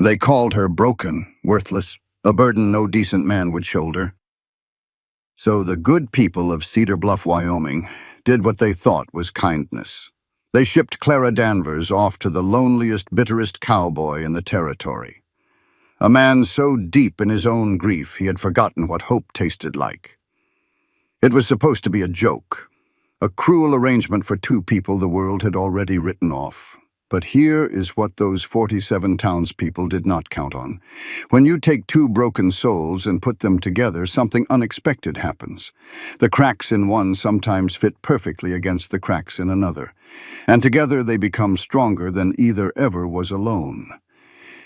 They called her broken, worthless, a burden no decent man would shoulder. So the good people of Cedar Bluff, Wyoming, did what they thought was kindness. They shipped Clara Danvers off to the loneliest, bitterest cowboy in the territory. A man so deep in his own grief he had forgotten what hope tasted like. It was supposed to be a joke, a cruel arrangement for two people the world had already written off. But here is what those 47 townspeople did not count on. When you take two broken souls and put them together, something unexpected happens. The cracks in one sometimes fit perfectly against the cracks in another, and together they become stronger than either ever was alone.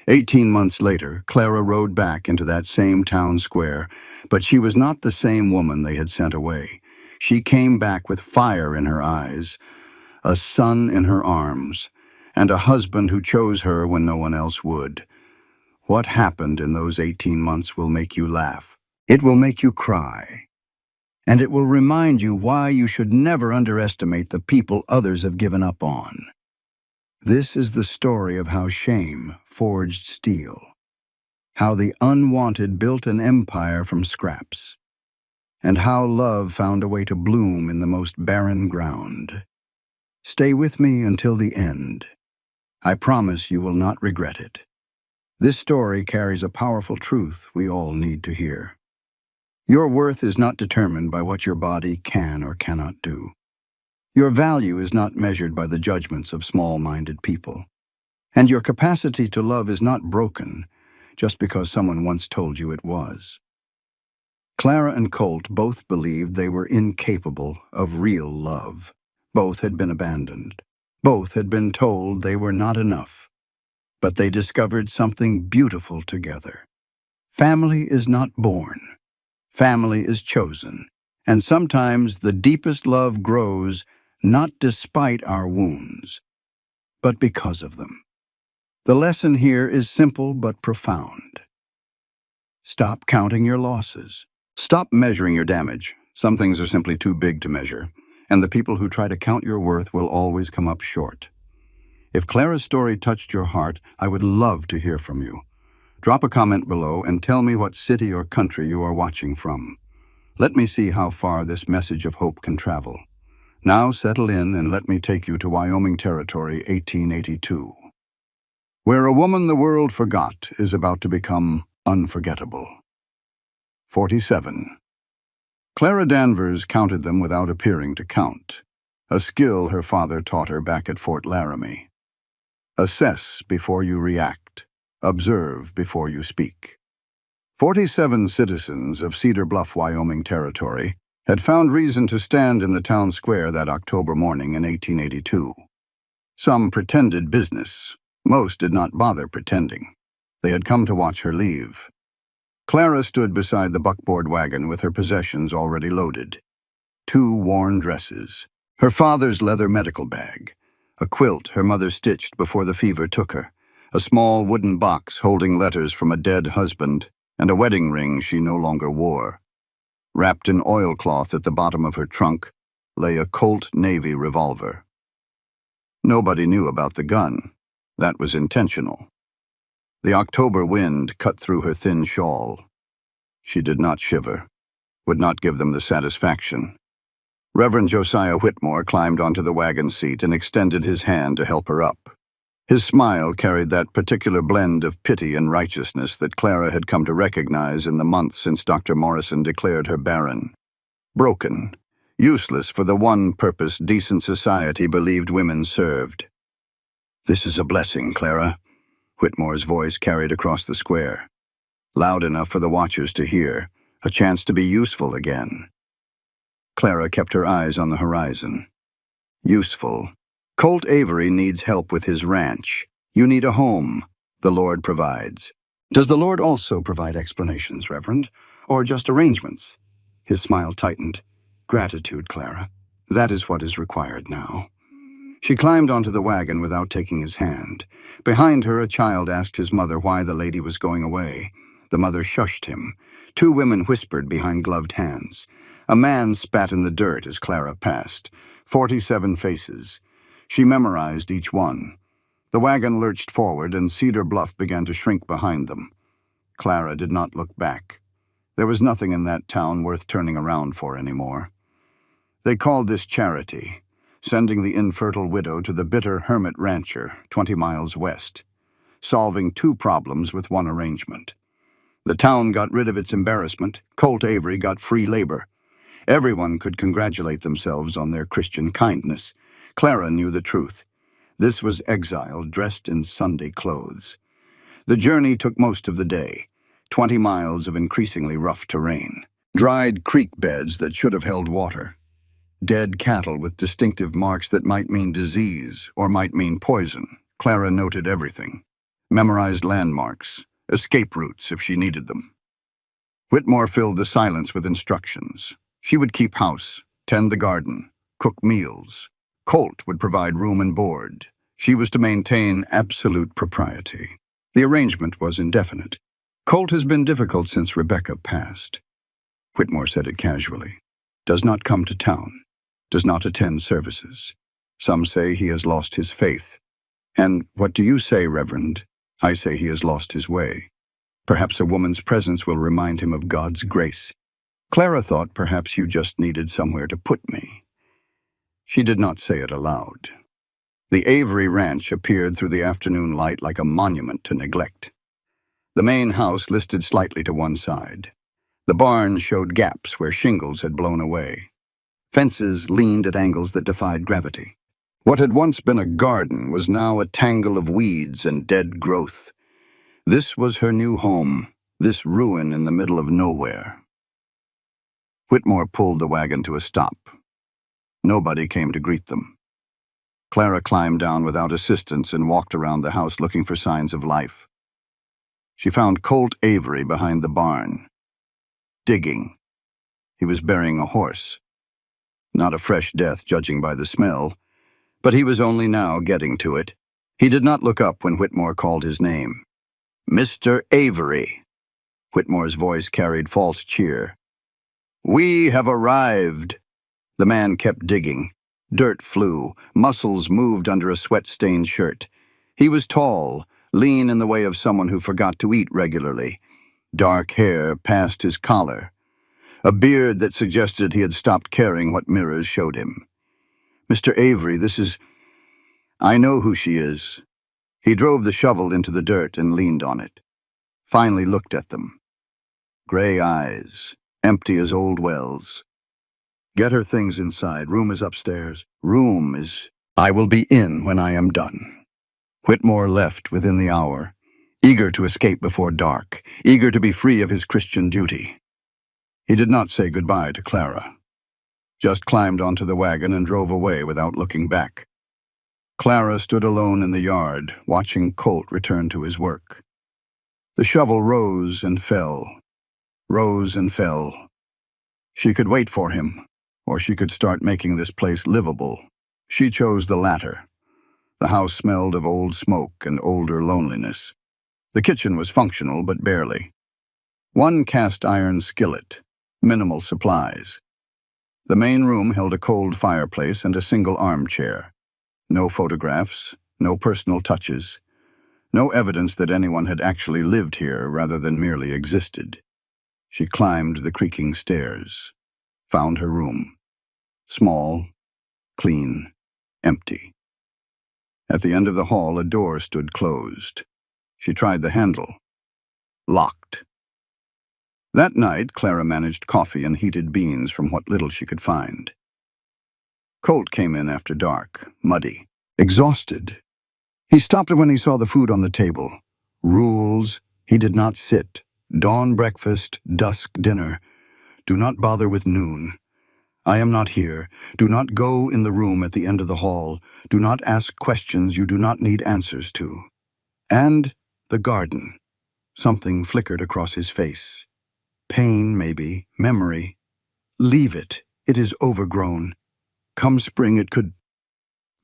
18 months later, Clara rode back into that same town square, but she was not the same woman they had sent away. She came back with fire in her eyes, a son in her arms, and a husband who chose her when no one else would. What happened in those 18 months will make you laugh. It will make you cry. And it will remind you why you should never underestimate the people others have given up on. This is the story of how shame forged steel, how the unwanted built an empire from scraps, and how love found a way to bloom in the most barren ground. Stay with me until the end. I promise you will not regret it. This story carries a powerful truth we all need to hear. Your worth is not determined by what your body can or cannot do. Your value is not measured by the judgments of small-minded people. And your capacity to love is not broken just because someone once told you it was. Clara and Colt both believed they were incapable of real love. Both had been abandoned. Both had been told they were not enough. But they discovered something beautiful together. Family is not born. Family is chosen. And sometimes the deepest love grows not despite our wounds, but because of them. The lesson here is simple but profound. Stop counting your losses. Stop measuring your damage. Some things are simply too big to measure, and the people who try to count your worth will always come up short. If Clara's story touched your heart, I would love to hear from you. Drop a comment below and tell me what city or country you are watching from. Let me see how far this message of hope can travel. Now settle in and let me take you to Wyoming Territory, 1882. Where a woman the world forgot is about to become unforgettable. 47. Clara Danvers counted them without appearing to count, a skill her father taught her back at Fort Laramie. Assess before you react. Observe before you speak. 47 citizens of Cedar Bluff, Wyoming Territory had found reason to stand in the town square that October morning in 1882. Some pretended business. Most did not bother pretending. They had come to watch her leave. Clara stood beside the buckboard wagon with her possessions already loaded. 2 worn dresses, her father's leather medical bag, a quilt her mother stitched before the fever took her, a small wooden box holding letters from a dead husband, and a wedding ring she no longer wore. Wrapped in oilcloth at the bottom of her trunk lay a Colt Navy revolver. Nobody knew about the gun. That was intentional. The October wind cut through her thin shawl. She did not shiver, would not give them the satisfaction. Reverend Josiah Whitmore climbed onto the wagon seat and extended his hand to help her up. His smile carried that particular blend of pity and righteousness that Clara had come to recognize in the months since Dr. Morrison declared her barren. Broken, useless for the one purpose decent society believed women served. "This is a blessing, Clara," Whitmore's voice carried across the square, loud enough for the watchers to hear, a chance to be useful again. Clara kept her eyes on the horizon. Useful. Colt Avery needs help with his ranch. You need a home. The Lord provides. Does the Lord also provide explanations, Reverend, or just arrangements? His smile tightened. Gratitude, Clara. That is what is required now. She climbed onto the wagon without taking his hand. Behind her, a child asked his mother why the lady was going away. The mother shushed him. 2 women whispered behind gloved hands. A man spat in the dirt as Clara passed. 47 faces. She memorized each one. The wagon lurched forward, and Cedar Bluff began to shrink behind them. Clara did not look back. There was nothing in that town worth turning around for anymore. They called this charity, sending the infertile widow to the bitter hermit rancher 20 miles west, solving two problems with one arrangement. The town got rid of its embarrassment. Colt Avery got free labor. Everyone could congratulate themselves on their Christian kindness. Clara knew the truth. This was exile dressed in Sunday clothes. The journey took most of the day, 20 miles of increasingly rough terrain. Dried creek beds that should have held water. Dead cattle with distinctive marks that might mean disease or might mean poison. Clara noted everything. Memorized landmarks, escape routes if she needed them. Whitmore filled the silence with instructions. She would keep house, tend the garden, cook meals. Colt would provide room and board. She was to maintain absolute propriety. The arrangement was indefinite. Colt has been difficult since Rebecca passed. Whitmore said it casually. Does not come to town. Does not attend services. Some say he has lost his faith. And what do you say, Reverend? I say he has lost his way. Perhaps a woman's presence will remind him of God's grace. Clara thought perhaps you just needed somewhere to put me. She did not say it aloud. The Avery Ranch appeared through the afternoon light like a monument to neglect. The main house listed slightly to one side. The barn showed gaps where shingles had blown away. Fences leaned at angles that defied gravity. What had once been a garden was now a tangle of weeds and dead growth. This was her new home, this ruin in the middle of nowhere. Whitmore pulled the wagon to a stop. Nobody came to greet them. Clara climbed down without assistance and walked around the house looking for signs of life. She found Colt Avery behind the barn, digging. He was burying a horse. Not a fresh death, judging by the smell, but he was only now getting to it. He did not look up when Whitmore called his name. Mr. Avery. Whitmore's voice carried false cheer. We have arrived. The man kept digging. Dirt flew. Muscles moved under a sweat-stained shirt. He was tall, lean in the way of someone who forgot to eat regularly. Dark hair passed his collar. A beard that suggested he had stopped caring what mirrors showed him. Mr. Avery, this is... I know who she is. He drove the shovel into the dirt and leaned on it. Finally looked at them. Gray eyes, empty as old wells. Get her things inside. Room is upstairs. Room is... I will be in when I am done. Whitmore left within the hour, eager to escape before dark, eager to be free of his Christian duty. He did not say goodbye to Clara. Just climbed onto the wagon and drove away without looking back. Clara stood alone in the yard, watching Colt return to his work. The shovel rose and fell, rose and fell. She could wait for him, or she could start making this place livable. She chose the latter. The house smelled of old smoke and older loneliness. The kitchen was functional, but barely. One cast-iron skillet, minimal supplies. The main room held a cold fireplace and a single armchair. No photographs, no personal touches, no evidence that anyone had actually lived here rather than merely existed. She climbed the creaking stairs, found her room. Small, clean, empty. At the end of the hall, a door stood closed. She tried the handle. Locked. That night, Clara managed coffee and heated beans from what little she could find. Colt came in after dark, muddy, exhausted. He stopped when he saw the food on the table. Rules. He did not sit. Dawn breakfast, dusk dinner. Do not bother with noon. I am not here. Do not go in the room at the end of the hall. Do not ask questions you do not need answers to. And the garden. Something flickered across his face. Pain, maybe. Memory. Leave it. It is overgrown. Come spring it could...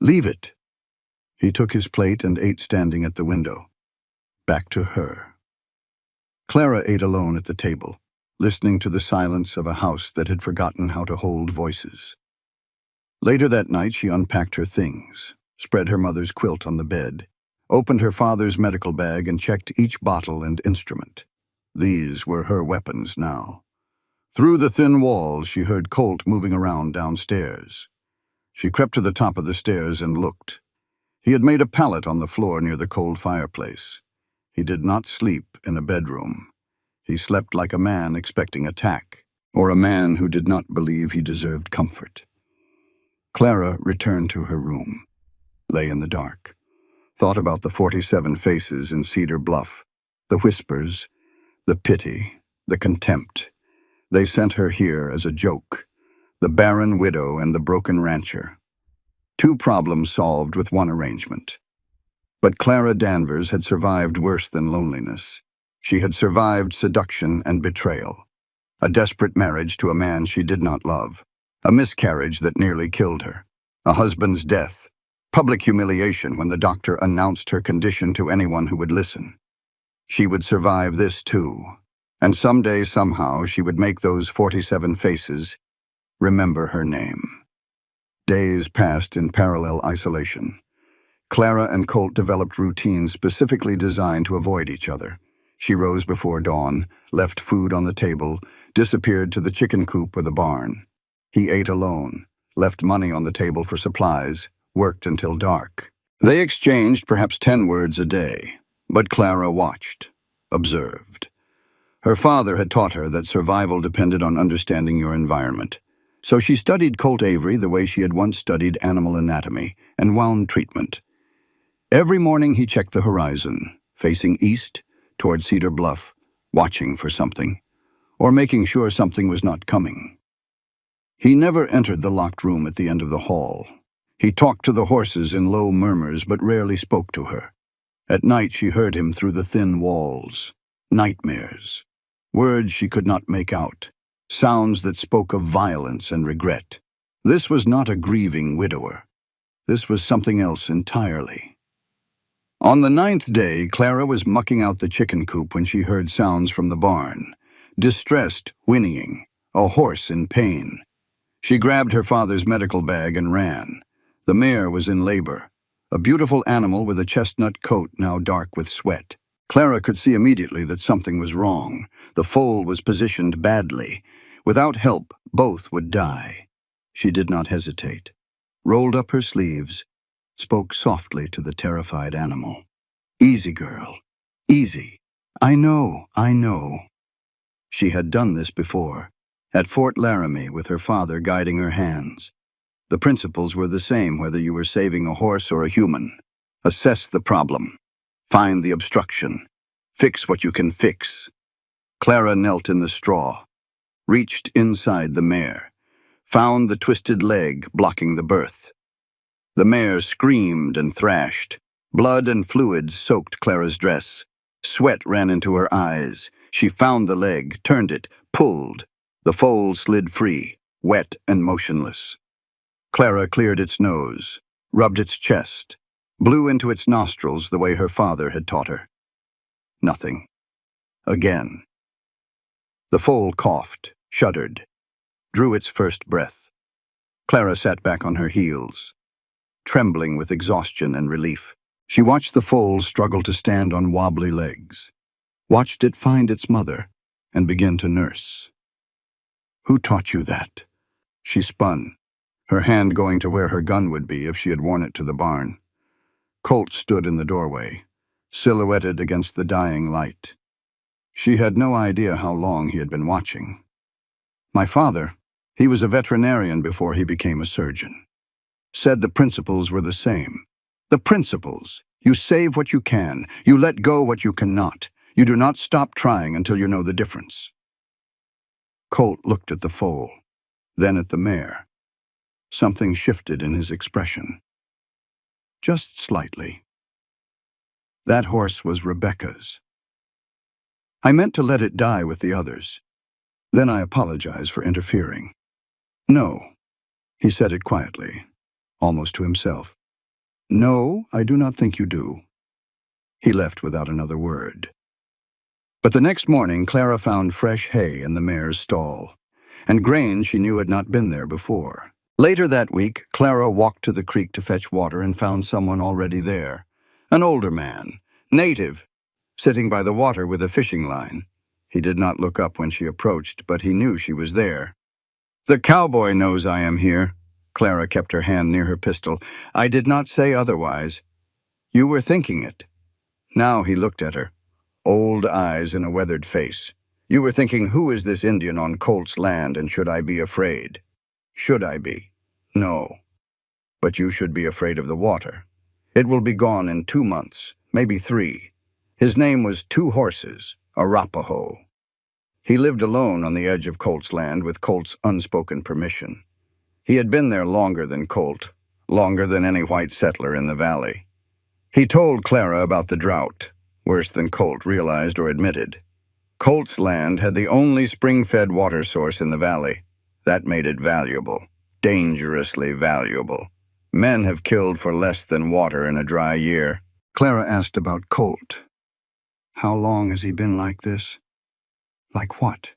Leave it. He took his plate and ate standing at the window. Back to her. Clara ate alone at the table, listening to the silence of a house that had forgotten how to hold voices. Later that night she unpacked her things, spread her mother's quilt on the bed, opened her father's medical bag and checked each bottle and instrument. These were her weapons now. Through the thin walls, she heard Colt moving around downstairs. She crept to the top of the stairs and looked. He had made a pallet on the floor near the cold fireplace. He did not sleep in a bedroom. He slept like a man expecting attack, or a man who did not believe he deserved comfort. Clara returned to her room, lay in the dark, thought about the 47 faces in Cedar Bluff, the whispers, the pity, the contempt. They sent her here as a joke, the barren widow and the broken rancher. 2 problems solved with 1 arrangement. But Clara Danvers had survived worse than loneliness. She had survived seduction and betrayal, a desperate marriage to a man she did not love, a miscarriage that nearly killed her, a husband's death, public humiliation when the doctor announced her condition to anyone who would listen. She would survive this too, and someday, somehow, she would make those 47 faces remember her name. Days passed in parallel isolation. Clara and Colt developed routines specifically designed to avoid each other. She rose before dawn, left food on the table, disappeared to the chicken coop or the barn. He ate alone, left money on the table for supplies, worked until dark. They exchanged perhaps 10 words a day, but Clara watched, observed. Her father had taught her that survival depended on understanding your environment. So she studied Colt Avery the way she had once studied animal anatomy and wound treatment. Every morning he checked the horizon, facing east, toward Cedar Bluff, watching for something, or making sure something was not coming. He never entered the locked room at the end of the hall. He talked to the horses in low murmurs but rarely spoke to her. At night she heard him through the thin walls. Nightmares. Words she could not make out. Sounds that spoke of violence and regret. This was not a grieving widower. This was something else entirely. On the 9th day, Clara was mucking out the chicken coop when she heard sounds from the barn. Distressed, whinnying, a horse in pain. She grabbed her father's medical bag and ran. The mare was in labor, a beautiful animal with a chestnut coat now dark with sweat. Clara could see immediately that something was wrong. The foal was positioned badly. Without help, both would die. She did not hesitate. Rolled up her sleeves, spoke softly to the terrified animal. "Easy, girl. Easy. I know. She had done this before, at Fort Laramie with her father guiding her hands. The principles were the same whether you were saving a horse or a human. Assess the problem. Find the obstruction. Fix what you can fix. Clara knelt in the straw, reached inside the mare, found the twisted leg blocking the birth. The mare screamed and thrashed. Blood and fluids soaked Clara's dress. Sweat ran into her eyes. She found the leg, turned it, pulled. The foal slid free, wet and motionless. Clara cleared its nose, rubbed its chest, blew into its nostrils the way her father had taught her. Nothing. Again. The foal coughed, shuddered, drew its first breath. Clara sat back on her heels, trembling with exhaustion and relief. She watched the foal struggle to stand on wobbly legs, watched it find its mother, and begin to nurse. "Who taught you that?" She spun, her hand going to where her gun would be if she had worn it to the barn. Colt stood in the doorway, silhouetted against the dying light. She had no idea how long he had been watching. "My father, he was a veterinarian before he became a surgeon. Said the principles were the same. The principles. You save what you can. You let go what you cannot. You do not stop trying until you know the difference." Colt looked at the foal, then at the mare. Something shifted in his expression. Just slightly. That horse was Rebecca's. "I meant to let it die with the others. Then I apologize for interfering." "No," he said it quietly, almost to himself. "No, I do not think you do." He left without another word. But the next morning, Clara found fresh hay in the mare's stall, and grain she knew had not been there before. Later that week, Clara walked to the creek to fetch water and found someone already there, An older man, native, sitting by the water with a fishing line. He did not look up when she approached, but he knew she was there. "The cowboy knows I am here." Clara kept her hand near her pistol. "I did not say otherwise. You were thinking it." Now he looked at her, old eyes in a weathered face. "You were thinking, who is this Indian on Colt's land, and should I be afraid?" "Should I be? No. But you should be afraid of the water. It will be gone in 2 months, maybe 3. His name was Two Horses, Arapaho. He lived alone on the edge of Colt's land with Colt's unspoken permission. He had been there longer than Colt, longer than any white settler in the valley. He told Clara about the drought, worse than Colt realized or admitted. Colt's land had the only spring-fed water source in the valley. That made it valuable, dangerously valuable. Men have killed for less than water in a dry year. Clara asked about Colt. How long has he been like this? Like what?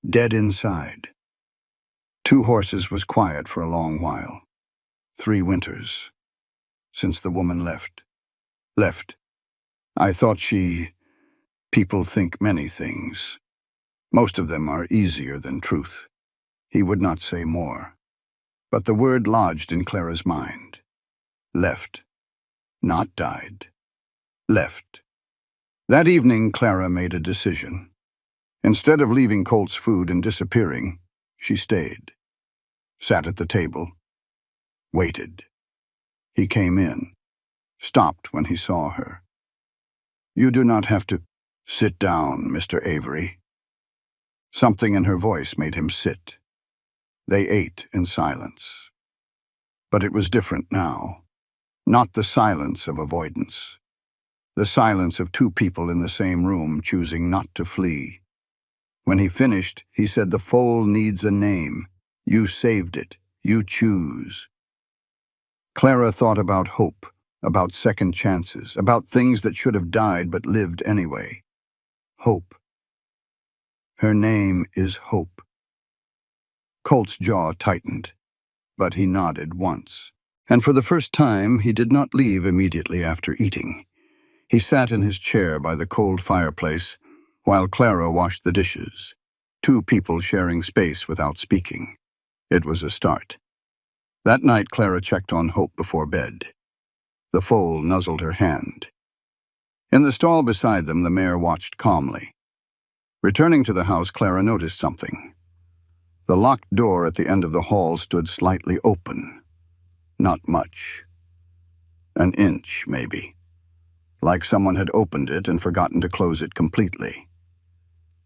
Dead inside. Two Horses was quiet for a long while. 3 winters. Since the woman left. Left. I thought people think many things. Most of them are easier than truth. He would not say more. But the word lodged in Clara's mind. Left. Not died. Left. That evening, Clara made a decision. Instead of leaving Colt's food and disappearing, she stayed. Sat at the table. Waited. He came in. Stopped when he saw her. "You do not have to sit down, Mr. Avery." Something in her voice made him sit. They ate in silence. But it was different now. Not the silence of avoidance. The silence of 2 people in the same room choosing not to flee. When he finished, he said, "The foal needs a name. You saved it. You choose." Clara thought about hope, about second chances, about things that should have died but lived anyway. Hope. Her name is Hope. Colt's jaw tightened, but he nodded once. And for the first time, he did not leave immediately after eating. He sat in his chair by the cold fireplace while Clara washed the dishes. 2 people sharing space without speaking. It was a start. That night, Clara checked on Hope before bed. The foal nuzzled her hand. In the stall beside them, the mare watched calmly. Returning to the house, Clara noticed something. The locked door at the end of the hall stood slightly open. Not much. An inch, maybe. Like someone had opened it and forgotten to close it completely.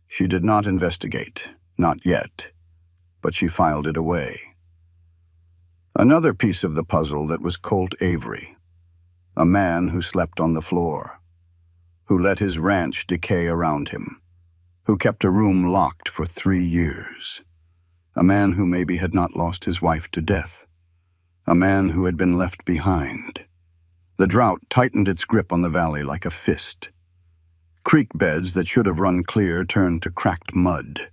She did not investigate, not yet, but she filed it away. Another piece of the puzzle that was Colt Avery. A man who slept on the floor. Who let his ranch decay around him. Who kept a room locked for 3 years. A man who maybe had not lost his wife to death. A man who had been left behind. The drought tightened its grip on the valley like a fist. Creek beds that should have run clear turned to cracked mud.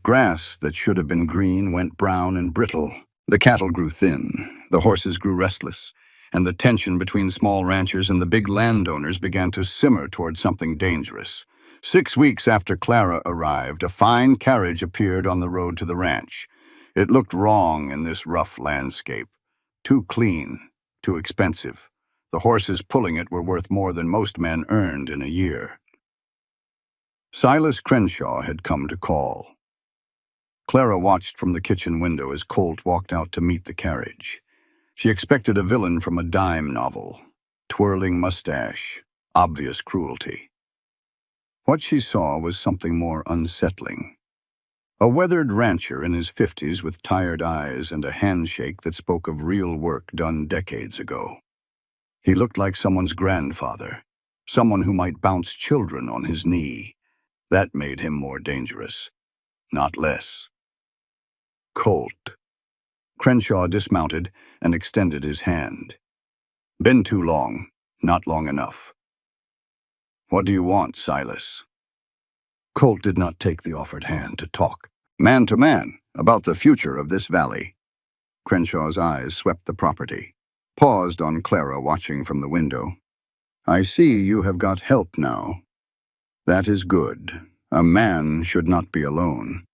Grass that should have been green went brown and brittle. The cattle grew thin, the horses grew restless, and the tension between small ranchers and the big landowners began to simmer toward something dangerous. 6 weeks after Clara arrived, a fine carriage appeared on the road to the ranch. It looked wrong in this rough landscape. Too clean, too expensive. The horses pulling it were worth more than most men earned in a year. Silas Crenshaw had come to call. Clara watched from the kitchen window as Colt walked out to meet the carriage. She expected a villain from a dime novel. Twirling mustache, obvious cruelty. What she saw was something more unsettling. A weathered rancher in his 50s with tired eyes and a handshake that spoke of real work done decades ago. He looked like someone's grandfather, someone who might bounce children on his knee. That made him more dangerous, not less. Colt. Crenshaw dismounted and extended his hand. "Been too long, not long enough." "What do you want, Silas?" Colt did not take the offered hand to talk, man to man, about the future of this valley. Crenshaw's eyes swept the property, paused on Clara watching from the window. I see you have got help now. That is good. A man should not be alone.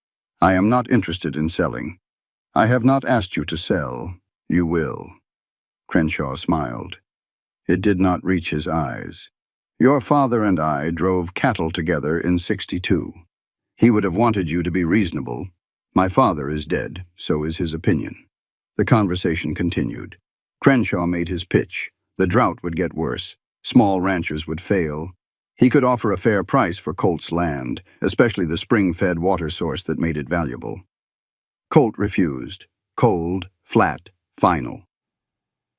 I am not interested in selling. I have not asked you to sell. You will. Crenshaw smiled. It did not reach his eyes. Your father and I drove cattle together in '62. He would have wanted you to be reasonable. My father is dead, so is his opinion. The conversation continued. Crenshaw made his pitch. The drought would get worse. Small ranchers would fail. He could offer a fair price for Colt's land, especially the spring-fed water source that made it valuable. Colt refused. Cold, flat, final.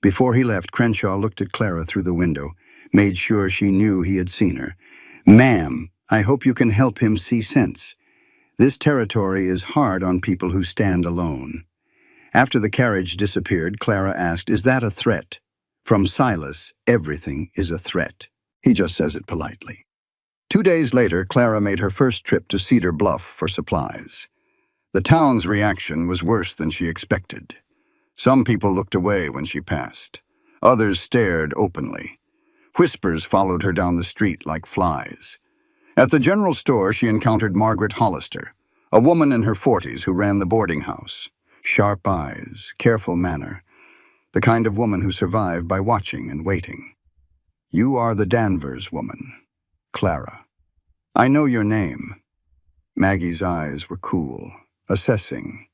Before he left, Crenshaw looked at Clara through the window, made sure she knew he had seen her. "Ma'am, I hope you can help him see sense. This territory is hard on people who stand alone." After the carriage disappeared, Clara asked, "Is that a threat?" From Silas, everything is a threat. He just says it politely. 2 days later, Clara made her first trip to Cedar Bluff for supplies. The town's reaction was worse than she expected. Some people looked away when she passed. Others stared openly. Whispers followed her down the street like flies. At the general store, she encountered Margaret Hollister, a woman in her 40s who ran the boarding house. Sharp eyes, careful manner, the kind of woman who survived by watching and waiting. "You are the Danvers woman, Clara. I know your name." Maggie's eyes were cool, assessing.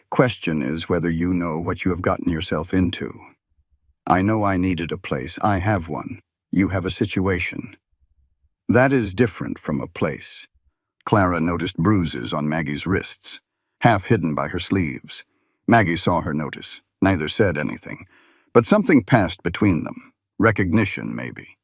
"Question is whether you know what you have gotten yourself into. I know I needed a place. I have one. You have a situation. That is different from a place." Clara noticed bruises on Maggie's wrists, half hidden by her sleeves. Maggie saw her notice. Neither said anything. But something passed between them. Recognition, maybe.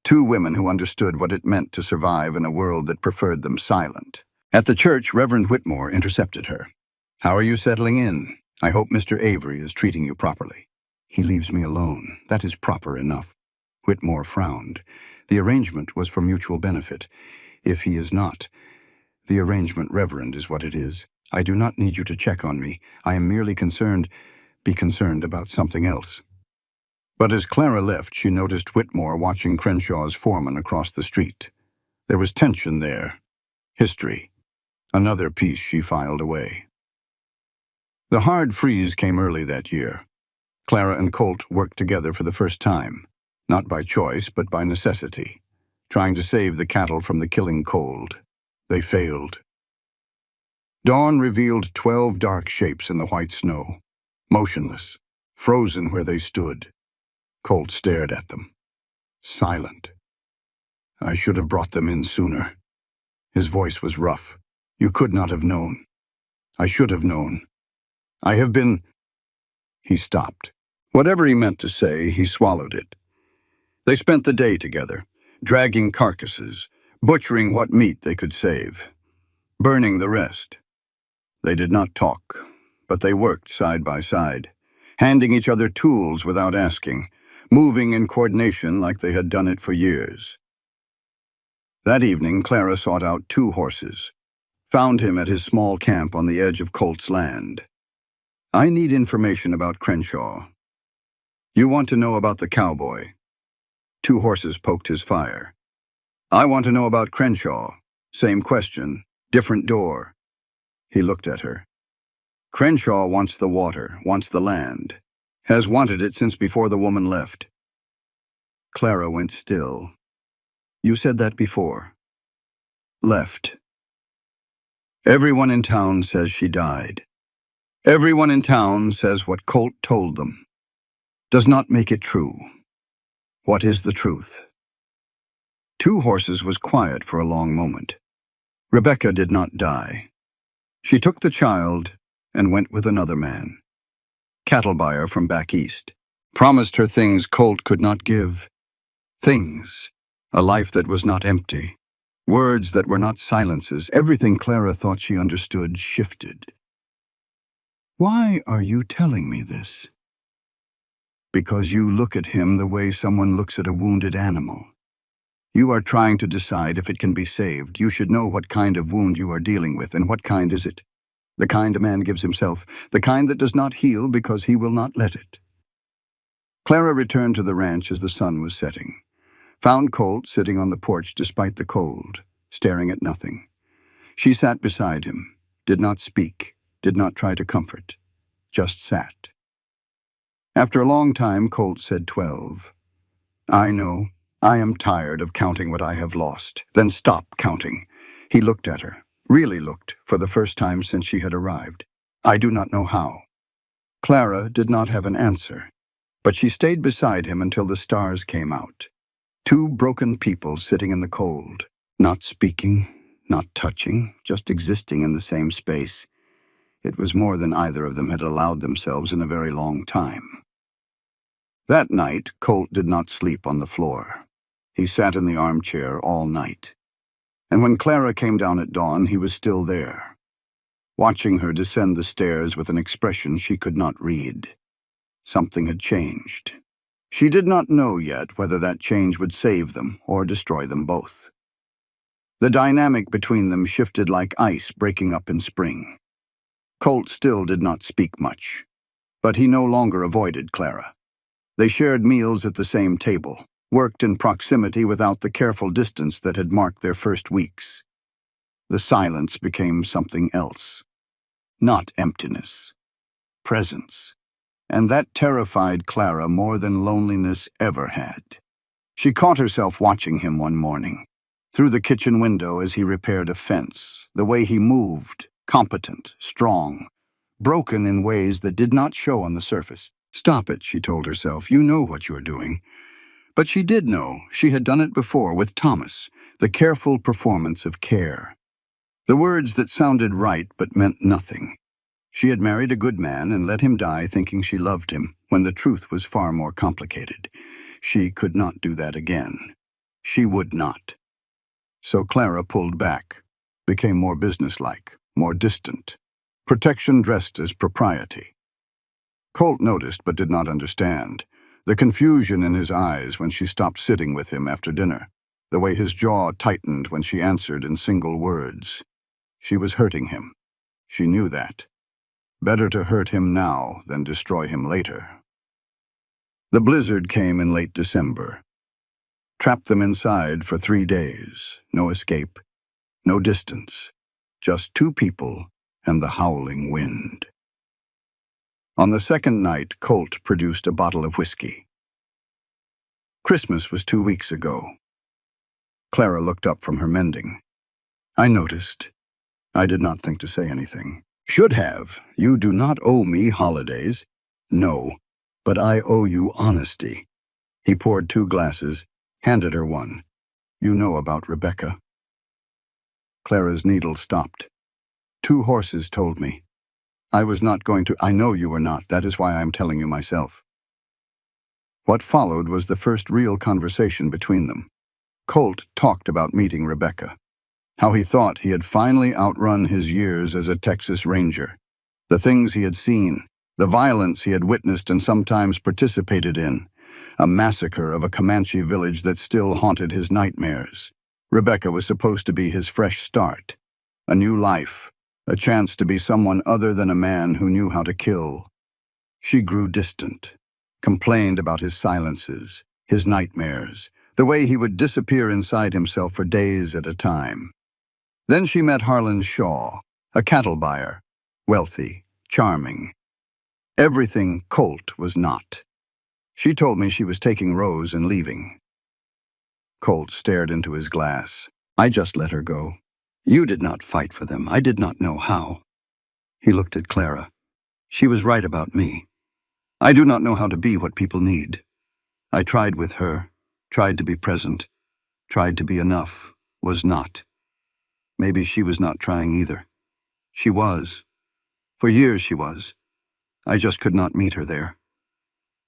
Two women who understood what it meant to survive in a world that preferred them silent. At the church, Reverend Whitmore intercepted her. "How are you settling in? I hope Mr. Avery is treating you properly." "He leaves me alone. That is proper enough." Whitmore frowned. "The arrangement was for mutual benefit. If he is not, the arrangement, Reverend, is what it is. I do not need you to check on me. I am merely concerned. Be concerned about something else." But as Clara left, she noticed Whitmore watching Crenshaw's foreman across the street. There was tension there. History. Another piece she filed away. The hard freeze came early that year. Clara and Colt worked together for the first time, not by choice but by necessity, trying to save the cattle from the killing cold. They failed. Dawn revealed 12 dark shapes in the white snow, motionless, frozen where they stood. Colt stared at them, silent. "I should have brought them in sooner." His voice was rough. "You could not have known. I should have known. I have been—" He stopped. Whatever he meant to say, he swallowed it. They spent the day together, dragging carcasses, butchering what meat they could save, burning the rest. They did not talk, but they worked side by side, handing each other tools without asking, moving in coordination like they had done it for years. That evening, Clara sought out 2 horses, found him at his small camp on the edge of Colt's land. "I need information about Crenshaw." "You want to know about the Cowboy?" 2 horses poked his fire. "I want to know about Crenshaw." Same question, different door. He looked at her. "Crenshaw wants the water, wants the land. Has wanted it since before the woman left." Clara went still. "You said that before." "Left. Everyone in town says she died. Everyone in town says what Colt told them. Does not make it true. What is the truth?" 2 Horses was quiet for a long moment. Rebecca did not die. She took the child and went with another man. Cattle buyer from back east. Promised her things Colt could not give. Things. A life that was not empty. Words that were not silences. Everything Clara thought she understood shifted. "Why are you telling me this?" "Because you look at him the way someone looks at a wounded animal. You are trying to decide if it can be saved. You should know what kind of wound you are dealing with, and what kind is it? The kind a man gives himself, the kind that does not heal because he will not let it." Clara returned to the ranch as the sun was setting. Found Colt sitting on the porch despite the cold, staring at nothing. She sat beside him, did not speak, did not try to comfort, just sat. After a long time, Colt said 12. I know. I am tired of counting what I have lost. Then stop counting. He looked at her, really looked, for the first time since she had arrived. I do not know how. Clara did not have an answer, but she stayed beside him until the stars came out. Two broken people sitting in the cold, not speaking, not touching, just existing in the same space. It was more than either of them had allowed themselves in a very long time. That night, Colt did not sleep on the floor. He sat in the armchair all night. And when Clara came down at dawn, he was still there, watching her descend the stairs with an expression she could not read. Something had changed. She did not know yet whether that change would save them or destroy them both. The dynamic between them shifted like ice breaking up in spring. Colt still did not speak much, but he no longer avoided Clara. They shared meals at the same table, worked in proximity without the careful distance that had marked their first weeks. The silence became something else. Not emptiness. Presence. And that terrified Clara more than loneliness ever had. She caught herself watching him one morning, through the kitchen window as he repaired a fence, the way he moved, competent, strong, broken in ways that did not show on the surface. Stop it, she told herself. You know what you're doing. But she did know. She had done it before with Thomas, the careful performance of care. The words that sounded right but meant nothing. She had married a good man and let him die thinking she loved him, when the truth was far more complicated. She could not do that again. She would not. So Clara pulled back, became more businesslike, more distant. Protection dressed as propriety. Colt noticed but did not understand. The confusion in his eyes when she stopped sitting with him after dinner. The way his jaw tightened when she answered in single words. She was hurting him. She knew that. Better to hurt him now than destroy him later. The blizzard came in late December. Trapped them inside for 3 days. No escape, no distance. Just two people and the howling wind. On the second night, Colt produced a bottle of whiskey. Christmas was 2 weeks ago. Clara looked up from her mending. I noticed. I did not think to say anything. Should have. You do not owe me holidays. No, but I owe you honesty. He poured 2 glasses, handed her one. You know about Rebecca. Clara's needle stopped. 2 horses told me. I was not going to. I know you were not. That is why I am telling you myself. What followed was the first real conversation between them. Colt talked about meeting Rebecca. How he thought he had finally outrun his years as a Texas Ranger. The things he had seen, the violence he had witnessed and sometimes participated in. A massacre of a Comanche village that still haunted his nightmares. Rebecca was supposed to be his fresh start. A new life. A chance to be someone other than a man who knew how to kill. She grew distant, complained about his silences, his nightmares, the way he would disappear inside himself for days at a time. Then she met Harlan Shaw, a cattle buyer, wealthy, charming. Everything Colt was not. She told me she was taking Rose and leaving. Colt stared into his glass. I just let her go. You did not fight for them. I did not know how. He looked at Clara. She was right about me. I do not know how to be what people need. I tried with her, tried to be present, tried to be enough, was not. Maybe she was not trying either. She was. For years she was. I just could not meet her there.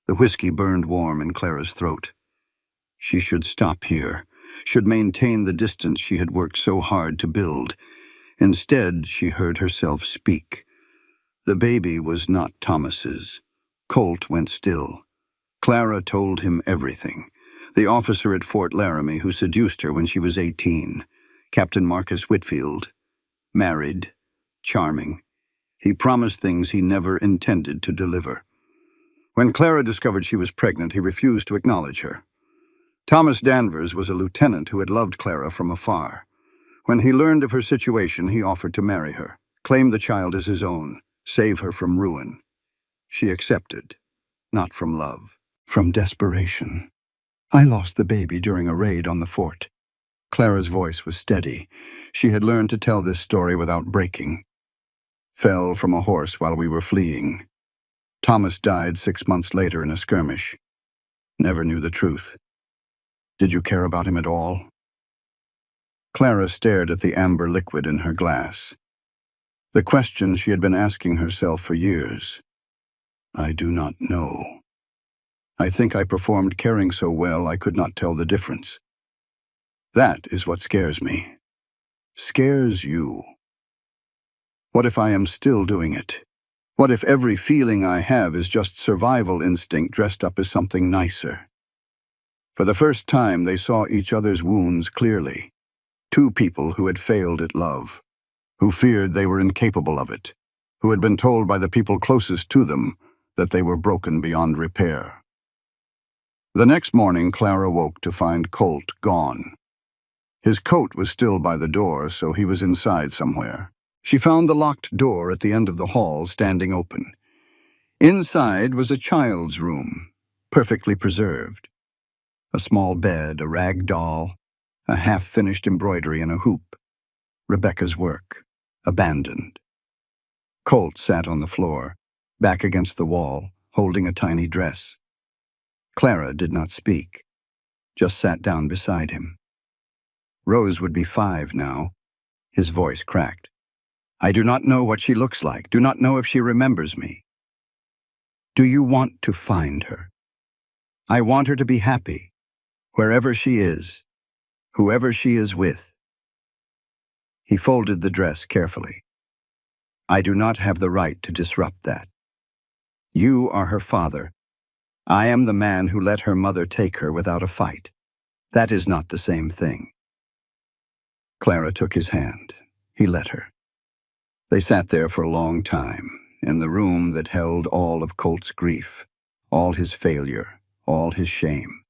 The whiskey burned warm in Clara's throat. She should stop here, should maintain the distance she had worked so hard to build. Instead, she heard herself speak. The baby was not Thomas's. Colt went still. Clara told him everything. The officer at Fort Laramie who seduced her when she was 18. Captain Marcus Whitfield. Married. Charming. He promised things he never intended to deliver. When Clara discovered she was pregnant, he refused to acknowledge her. Thomas Danvers was a lieutenant who had loved Clara from afar. When he learned of her situation, he offered to marry her, claim the child as his own, save her from ruin. She accepted, not from love, from desperation. I lost the baby during a raid on the fort. Clara's voice was steady. She had learned to tell this story without breaking. Fell from a horse while we were fleeing. Thomas died 6 months later in a skirmish. Never knew the truth. Did you care about him at all? Clara stared at the amber liquid in her glass. The question she had been asking herself for years. I do not know. I think I performed caring so well I could not tell the difference. That is what scares me. Scares you. What if I am still doing it? What if every feeling I have is just survival instinct dressed up as something nicer? For the first time, they saw each other's wounds clearly. Two people who had failed at love, who feared they were incapable of it, who had been told by the people closest to them that they were broken beyond repair. The next morning, Clara woke to find Colt gone. His coat was still by the door, so he was inside somewhere. She found the locked door at the end of the hall standing open. Inside was a child's room, perfectly preserved. A small bed, a rag doll, a half-finished embroidery and a hoop. Rebecca's work, abandoned. Colt sat on the floor, back against the wall, holding a tiny dress. Clara did not speak, just sat down beside him. Rose would be 5 now. His voice cracked. I do not know what she looks like, do not know if she remembers me. Do you want to find her? I want her to be happy, wherever she is, whoever she is with. He folded the dress carefully. I do not have the right to disrupt that. You are her father. I am the man who let her mother take her without a fight. That is not the same thing. Clara took his hand. He let her. They sat there for a long time, in the room that held all of Colt's grief, all his failure, all his shame.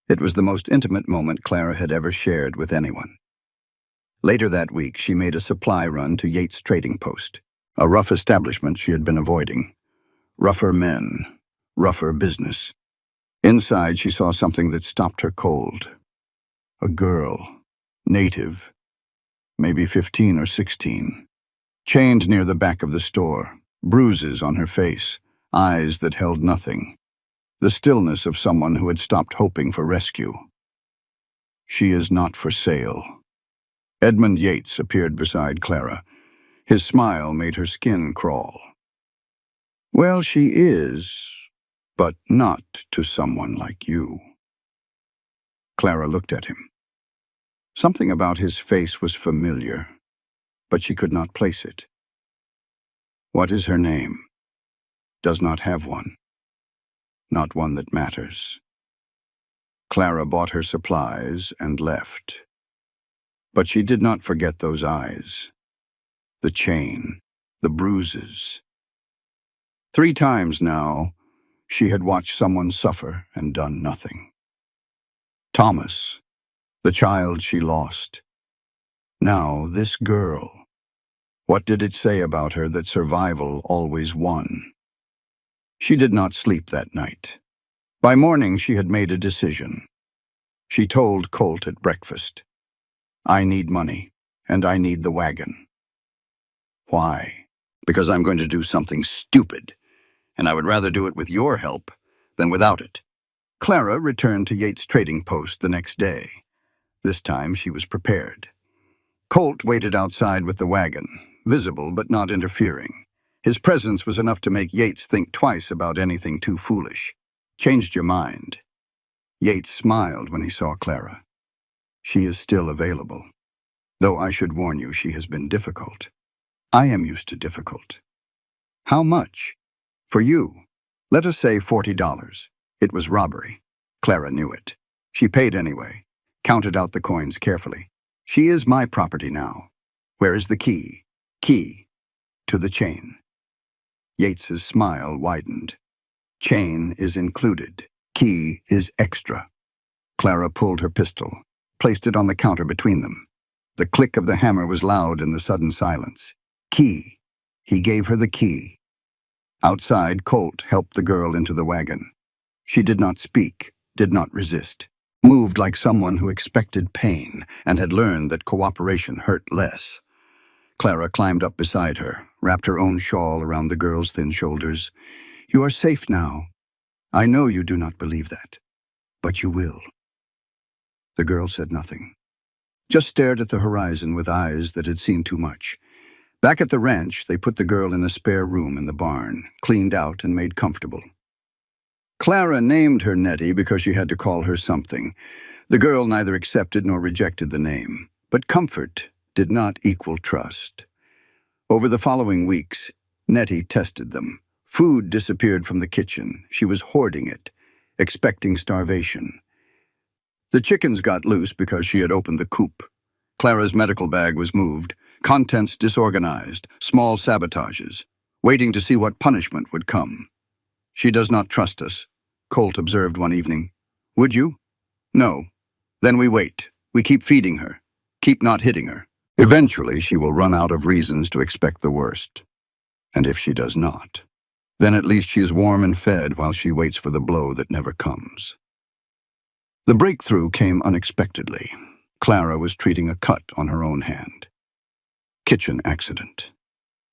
It was the most intimate moment Clara had ever shared with anyone. Later that week, she made a supply run to Yates' trading post, a rough establishment she had been avoiding. Rougher men, rougher business. Inside, she saw something that stopped her cold. A girl, native, maybe 15 or 16. Chained near the back of the store, bruises on her face, eyes that held nothing. The stillness of someone who had stopped hoping for rescue. She is not for sale. Edmund Yates appeared beside Clara. His smile made her skin crawl. Well, she is, but not to someone like you. Clara looked at him. Something about his face was familiar, but she could not place it. What is her name? Does not have one. Not one that matters. Clara bought her supplies and left. But she did not forget those eyes. The chain, the bruises. 3 times now, she had watched someone suffer and done nothing. Thomas, the child she lost. Now, this girl. What did it say about her that survival always won? She did not sleep that night. By morning, she had made a decision. She told Colt at breakfast, I need money, and I need the wagon. Why? Because I'm going to do something stupid, and I would rather do it with your help than without it. Clara returned to Yates' trading post the next day. This time she was prepared. Colt waited outside with the wagon, visible but not interfering. His presence was enough to make Yates think twice about anything too foolish. Changed your mind. Yates smiled when he saw Clara. She is still available. Though I should warn you, she has been difficult. I am used to difficult. How much? For you. Let us say $40. It was robbery. Clara knew it. She paid anyway, counted out the coins carefully. She is my property now. Where is the key? Key. To the chain. Yates's smile widened. Chain is included. Key is extra. Clara pulled her pistol, placed it on the counter between them. The click of the hammer was loud in the sudden silence. Key. He gave her the key. Outside, Colt helped the girl into the wagon. She did not speak, did not resist, moved like someone who expected pain and had learned that cooperation hurt less. Clara climbed up beside her, wrapped her own shawl around the girl's thin shoulders. "You are safe now. I know you do not believe that, but you will." The girl said nothing, just stared at the horizon with eyes that had seen too much. Back at the ranch, they put the girl in a spare room in the barn, cleaned out and made comfortable. Clara named her Nettie because she had to call her something. The girl neither accepted nor rejected the name, but comfort did not equal trust. Over the following weeks, Nettie tested them. Food disappeared from the kitchen. She was hoarding it, expecting starvation. The chickens got loose because she had opened the coop. Clara's medical bag was moved, contents disorganized, small sabotages, waiting to see what punishment would come. "She does not trust us," Colt observed one evening. "Would you?" "No. Then we wait. We keep feeding her. Keep not hitting her. Eventually, she will run out of reasons to expect the worst. And if she does not, then at least she is warm and fed while she waits for the blow that never comes." The breakthrough came unexpectedly. Clara was treating a cut on her own hand. Kitchen accident.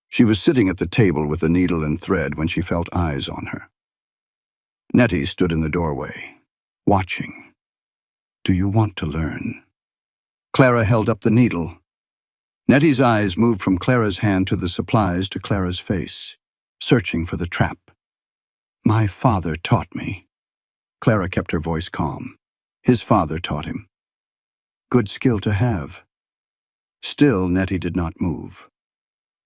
She was sitting at the table with the needle and thread when she felt eyes on her. Nettie stood in the doorway, watching. "Do you want to learn?" Clara held up the needle. Nettie's eyes moved from Clara's hand to the supplies to Clara's face, searching for the trap. "My father taught me." Clara kept her voice calm. "His father taught him. Good skill to have." Still, Nettie did not move.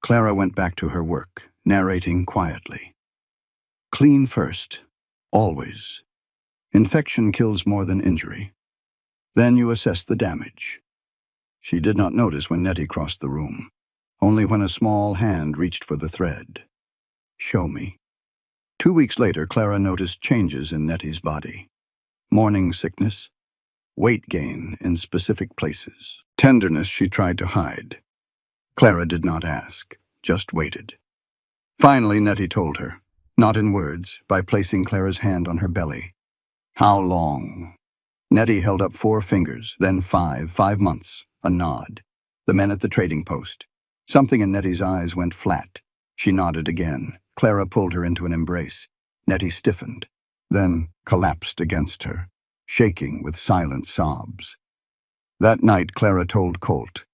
Clara went back to her work, narrating quietly. "Clean first, always. Infection kills more than injury. Then you assess the damage." She did not notice when Nettie crossed the room, only when a small hand reached for the thread. "Show me." 2 weeks later, Clara noticed changes in Nettie's body. Morning sickness, weight gain in specific places, tenderness she tried to hide. Clara did not ask, just waited. Finally, Nettie told her, not in words, by placing Clara's hand on her belly. "How long?" Nettie held up 4 fingers, then 5 months, a nod. The men at the trading post. Something in Nettie's eyes went flat. She nodded again. Clara pulled her into an embrace. Nettie stiffened, then collapsed against her, shaking with silent sobs. That night, Clara told Colt,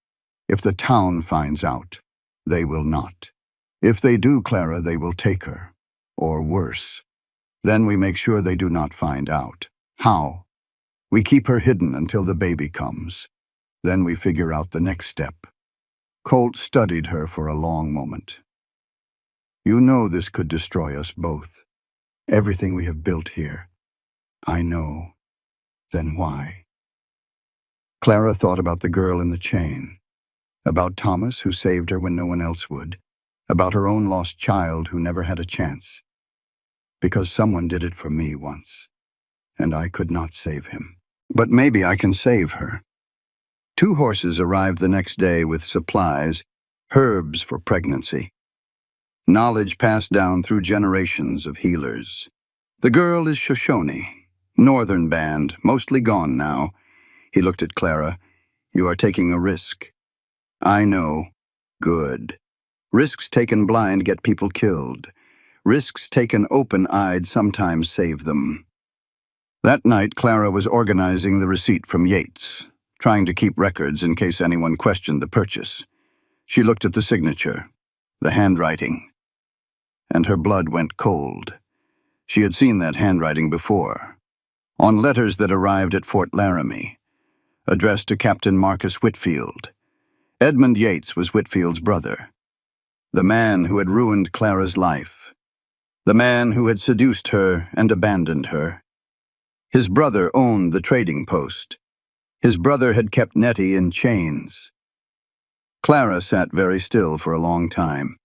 "If the town finds out, they will not. If they do, Clara, they will take her. Or worse. Then we make sure they do not find out. How? We keep her hidden until the baby comes. Then we figure out the next step." Colt studied her for a long moment. "You know this could destroy us both. Everything we have built here." "I know. Then why?" Clara thought about the girl in the chain, about Thomas who saved her when no one else would, about her own lost child who never had a chance. "Because someone did it for me once, and I could not save him. But maybe I can save her." 2 horses arrived the next day with supplies, herbs for pregnancy. Knowledge passed down through generations of healers. "The girl is Shoshone, northern band, mostly gone now." He looked at Clara. "You are taking a risk." "I know. Good. Risks taken blind get people killed. Risks taken open-eyed sometimes save them." That night, Clara was organizing the receipt from Yates, trying to keep records in case anyone questioned the purchase. She looked at the signature, the handwriting, and her blood went cold. She had seen that handwriting before, on letters that arrived at Fort Laramie, addressed to Captain Marcus Whitfield. Edmund Yates was Whitfield's brother, the man who had ruined Clara's life, the man who had seduced her and abandoned her. His brother owned the trading post. His brother had kept Nettie in chains. Clara sat very still for a long time.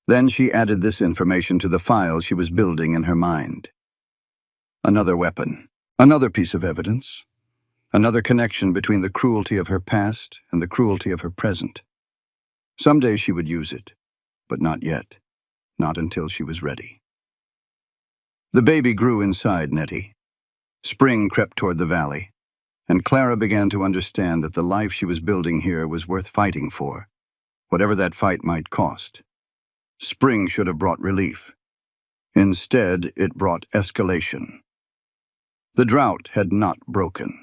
Then she added this information to the file she was building in her mind. Another weapon, another piece of evidence, Another connection between the cruelty of her past and the cruelty of her present. Someday she would use it, but not yet. Not until she was ready. The baby grew inside Nettie. Spring crept toward the valley, and Clara began to understand that the life she was building here was worth fighting for, whatever that fight might cost. Spring should have brought relief. Instead, it brought escalation. The drought had not broken.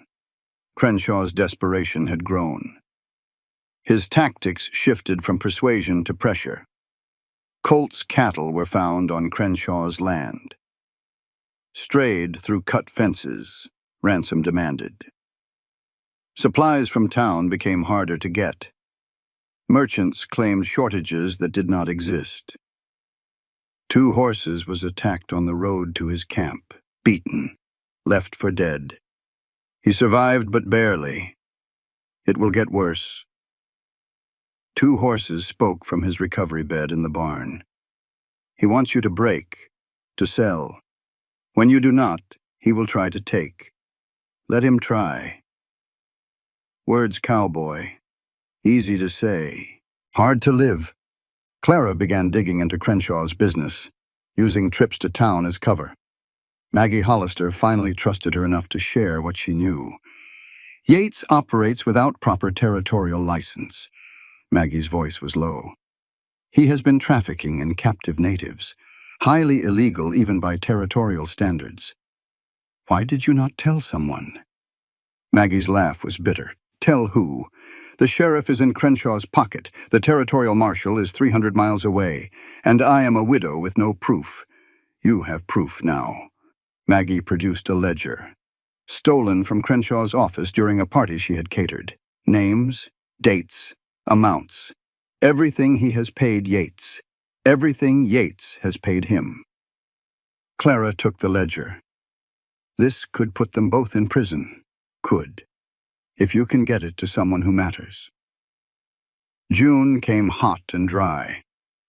Crenshaw's desperation had grown. His tactics shifted from persuasion to pressure. Colt's cattle were found on Crenshaw's land. Strayed through cut fences, ransom demanded. Supplies from town became harder to get. Merchants claimed shortages that did not exist. 2 horses was attacked on the road to his camp, beaten, left for dead. He survived but barely. It will get worse. 2 horses spoke from his recovery bed in the barn. He wants you to break, to sell. When you do not, he will try to take. Let him try. Words cowboy. Easy to say. Hard to live. Clara began digging into Crenshaw's business, using trips to town as cover. Maggie Hollister finally trusted her enough to share what she knew. Yates operates without proper territorial license. Maggie's voice was low. He has been trafficking in captive natives, highly illegal even by territorial standards. Why did you not tell someone? Maggie's laugh was bitter. Tell who? The sheriff is in Crenshaw's pocket, the territorial marshal is 300 miles away, and I am a widow with no proof. You have proof now. Maggie produced a ledger, stolen from Crenshaw's office during a party she had catered. Names, dates, amounts. Everything he has paid Yates. Everything Yates has paid him. Clara took the ledger. This could put them both in prison. Could. If you can get it to someone who matters. June came hot and dry.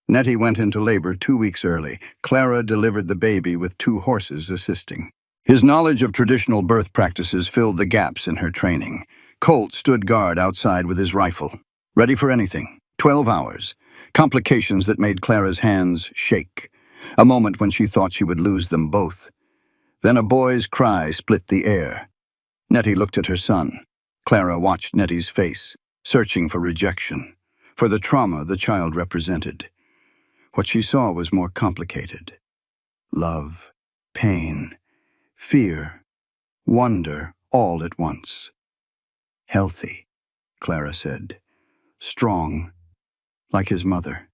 Nettie went into labor 2 weeks early. Clara delivered the baby with 2 horses assisting. His knowledge of traditional birth practices filled the gaps in her training. Colt stood guard outside with his rifle, ready for anything. 12 hours. Complications that made Clara's hands shake. A moment when she thought she would lose them both. Then a boy's cry split the air. Nettie looked at her son. Clara watched Nettie's face, searching for rejection, for the trauma the child represented. What she saw was more complicated. Love, pain, fear, wonder, all at once. Healthy, Clara said. Strong, like his mother.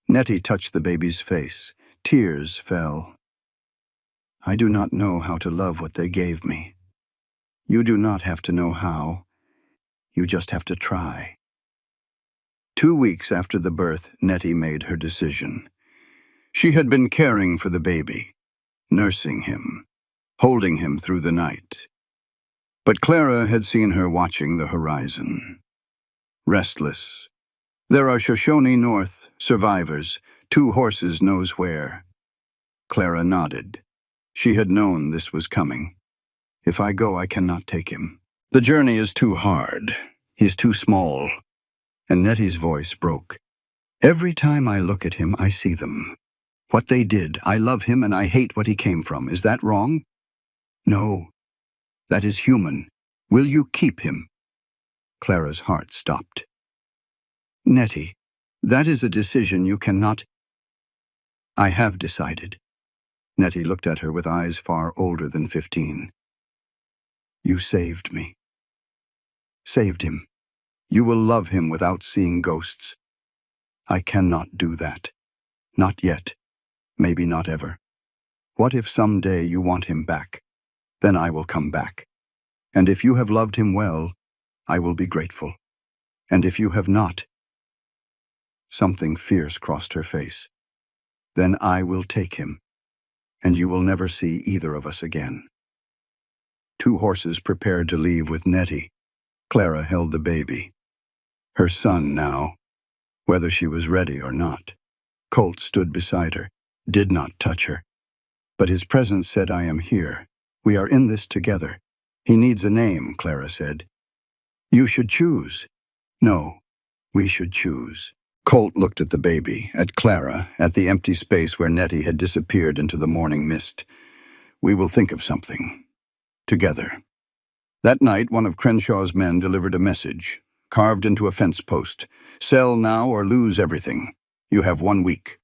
Nettie touched the baby's face. Tears fell. I do not know how to love what they gave me. You do not have to know how. You just have to try. 2 weeks after the birth, Nettie made her decision. She had been caring for the baby, nursing him, holding him through the night. But Clara had seen her watching the horizon. Restless. There are Shoshone North, survivors, 2 horses knows where. Clara nodded. She had known this was coming. If I go, I cannot take him. The journey is too hard. He's too small. And Nettie's voice broke. Every time I look at him, I see them. What they did, I love him and I hate what he came from. Is that wrong? No. That is human. Will you keep him? Clara's heart stopped. Nettie, that is a decision you cannot... I have decided. Nettie looked at her with eyes far older than 15. You saved me. Saved him. You will love him without seeing ghosts. I cannot do that. Not yet. Maybe not ever. What if someday you want him back? Then I will come back. And if you have loved him well, I will be grateful. And if you have not... Something fierce crossed her face. Then I will take him, and you will never see either of us again. 2 horses prepared to leave with Nettie. Clara held the baby. Her son now, whether she was ready or not. Colt stood beside her, did not touch her. But his presence said, I am here. We are in this together. He needs a name, Clara said. You should choose. No, we should choose. Colt looked at the baby, at Clara, at the empty space where Nettie had disappeared into the morning mist. We will think of something. Together. That night, one of Crenshaw's men delivered a message, carved into a fence post. Sell now or lose everything. You have 1 week.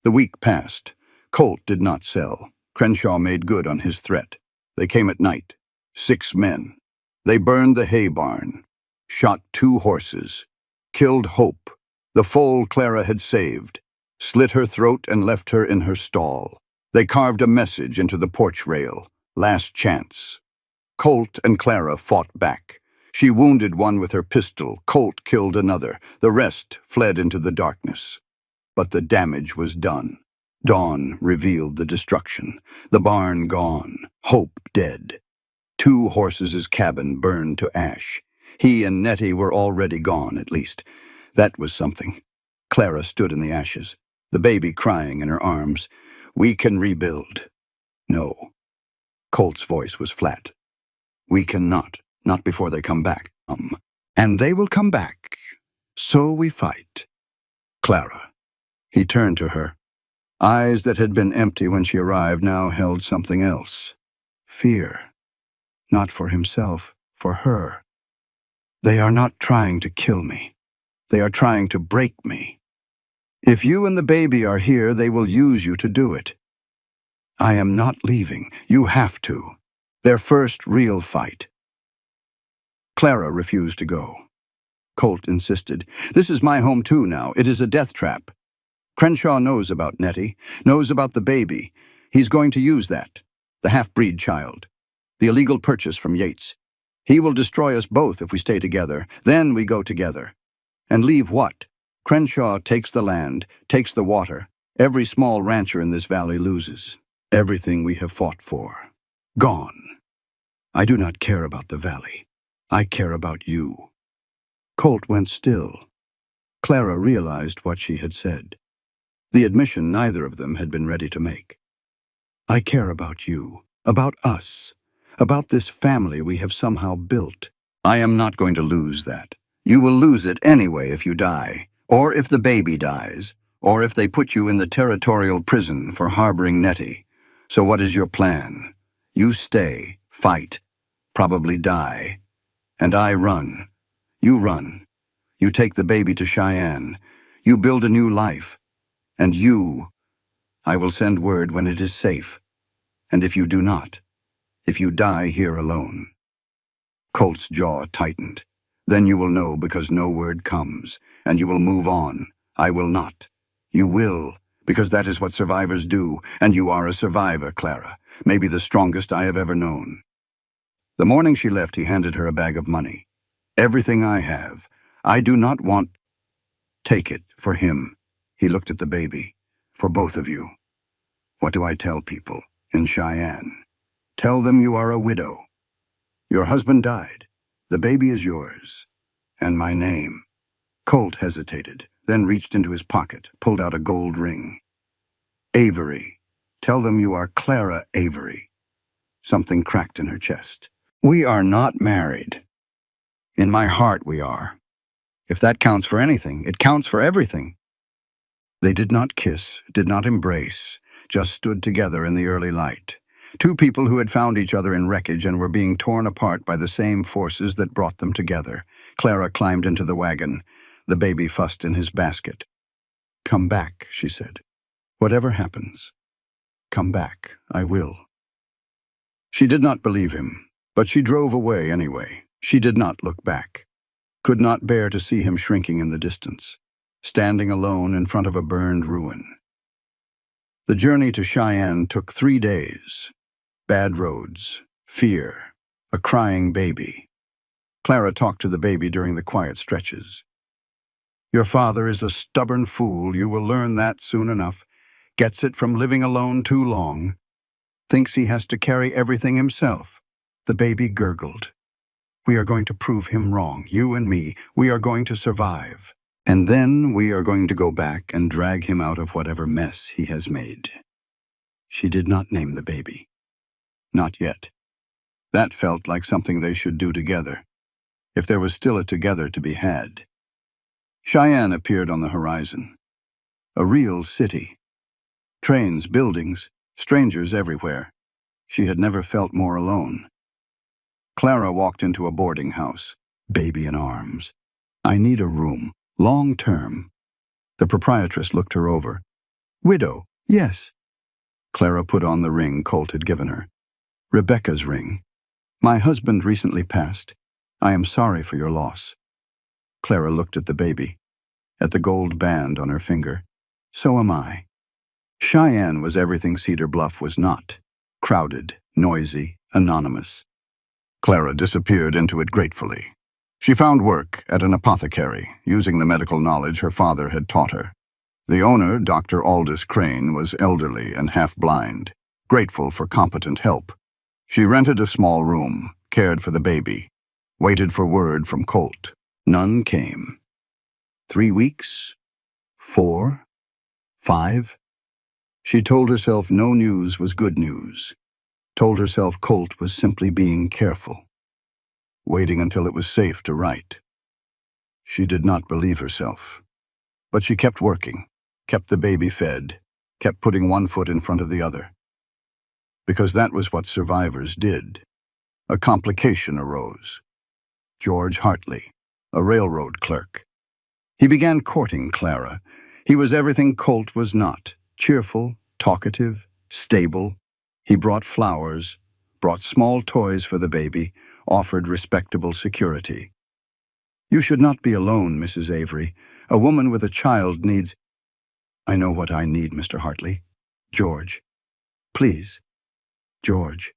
The week passed. Colt did not sell. Crenshaw made good on his threat. They came at night. 6 men. They burned the hay barn, shot 2 horses, killed Hope, the foal Clara had saved, slit her throat and left her in her stall. They carved a message into the porch rail. Last chance. Colt and Clara fought back. She wounded one with her pistol. Colt killed another. The rest fled into the darkness. But the damage was done. Dawn revealed the destruction. The barn gone. Hope dead. 2 horses' cabin burned to ash. He and Nettie were already gone, at least. That was something. Clara stood in the ashes, the baby crying in her arms. We can rebuild. No. Colt's voice was flat. We cannot. Not before they come back. And they will come back. So we fight. Clara. He turned to her. Eyes that had been empty when she arrived now held something else. Fear. Not for himself, for her. They are not trying to kill me. They are trying to break me. If you and the baby are here, they will use you to do it. I am not leaving. You have to. Their first real fight. Clara refused to go. Colt insisted. This is my home too now. It is a death trap. Crenshaw knows about Nettie, knows about the baby. He's going to use that. The half-breed child. The illegal purchase from Yates. He will destroy us both if we stay together. Then we go together. And leave what? Crenshaw takes the land, takes the water. Every small rancher in this valley loses. Everything we have fought for. Gone. I do not care about the valley. I care about you. Colt went still. Clara realized what she had said. The admission neither of them had been ready to make. I care about you, about us, about this family we have somehow built. I am not going to lose that. You will lose it anyway if you die, or if the baby dies, or if they put you in the territorial prison for harboring Nettie. So what is your plan? You stay, fight, probably die. And I run. You run. You take the baby to Cheyenne. You build a new life. And you, I will send word when it is safe. And if you do not, if you die here alone. Colt's jaw tightened. Then you will know because no word comes, and you will move on. I will not. You will, because that is what survivors do, and you are a survivor, Clara, maybe the strongest I have ever known. The morning she left, he handed her a bag of money. Everything I have. I do not want... Take it, for him. He looked at the baby. For both of you. What do I tell people in Cheyenne? Tell them you are a widow. Your husband died. The baby is yours. And my name. Colt hesitated, then reached into his pocket, pulled out a gold ring. Avery. Tell them you are Clara Avery. Something cracked in her chest. We are not married. In my heart we are. If that counts for anything, it counts for everything. They did not kiss, did not embrace, just stood together in the early light. 2 people who had found each other in wreckage and were being torn apart by the same forces that brought them together. Clara climbed into the wagon. The baby fussed in his basket. Come back, she said. Whatever happens, come back, I will. She did not believe him, but she drove away anyway. She did not look back. Could not bear to see him shrinking in the distance, standing alone in front of a burned ruin. The journey to Cheyenne took 3 days. Bad roads, fear, a crying baby. Clara talked to the baby during the quiet stretches. Your father is a stubborn fool, you will learn that soon enough. Gets it from living alone too long. Thinks he has to carry everything himself. The baby gurgled. We are going to prove him wrong, you and me. We are going to survive. And then we are going to go back and drag him out of whatever mess he has made. She did not name the baby. Not yet. That felt like something they should do together, if there was still a together to be had. Cheyenne appeared on the horizon. A real city. Trains, buildings, strangers everywhere. She had never felt more alone. Clara walked into a boarding house, baby in arms. "I need a room, long term." The proprietress looked her over. "Widow, yes." Clara put on the ring Colt had given her. "Rebecca's ring. My husband recently passed. I am sorry for your loss." Clara looked at the baby, at the gold band on her finger. "So am I." Cheyenne was everything Cedar Bluff was not. Crowded, noisy, anonymous. Clara disappeared into it gratefully. She found work at an apothecary, using the medical knowledge her father had taught her. The owner, Dr. Aldous Crane, was elderly and half-blind, grateful for competent help. She rented a small room, cared for the baby, waited for word from Colt. None came. 3 weeks? 4? 5? She told herself no news was good news. Told herself Colt was simply being careful, waiting until it was safe to write. She did not believe herself. But she kept working, kept the baby fed, kept putting one foot in front of the other. Because that was what survivors did. A complication arose. George Hartley, a railroad clerk. He began courting Clara. He was everything Colt was not. Cheerful, talkative, stable. He brought flowers, brought small toys for the baby, offered respectable security. "You should not be alone, Mrs. Avery. A woman with a child needs—" "I know what I need, Mr. Hartley. George. Please. George."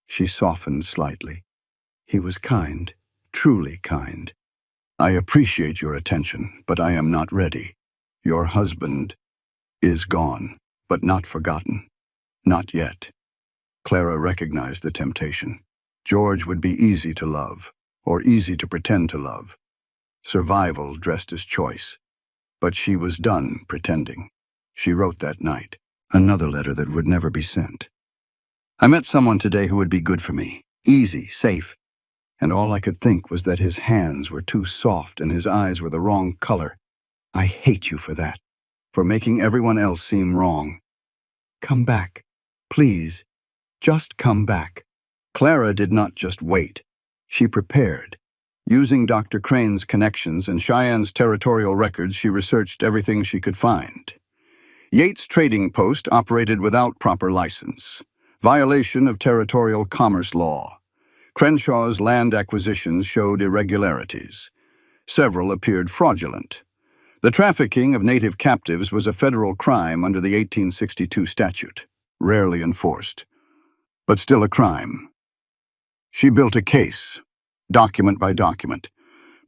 She softened slightly. He was kind, truly kind. "I appreciate your attention, but I am not ready. Your husband is gone, but not forgotten. Not yet." Clara recognized the temptation. George would be easy to love, or easy to pretend to love. Survival dressed as choice. But she was done pretending. She wrote that night. Another letter that would never be sent. "I met someone today who would be good for me. Easy, safe. And all I could think was that his hands were too soft and his eyes were the wrong color. I hate you for that. For making everyone else seem wrong. Come back. Please. Just come back." Clara did not just wait. She prepared. Using Dr. Crane's connections and Cheyenne's territorial records, she researched everything she could find. Yates Trading Post operated without proper license. Violation of territorial commerce law. Crenshaw's land acquisitions showed irregularities. Several appeared fraudulent. The trafficking of native captives was a federal crime under the 1862 statute, rarely enforced, but still a crime. She built a case, document by document,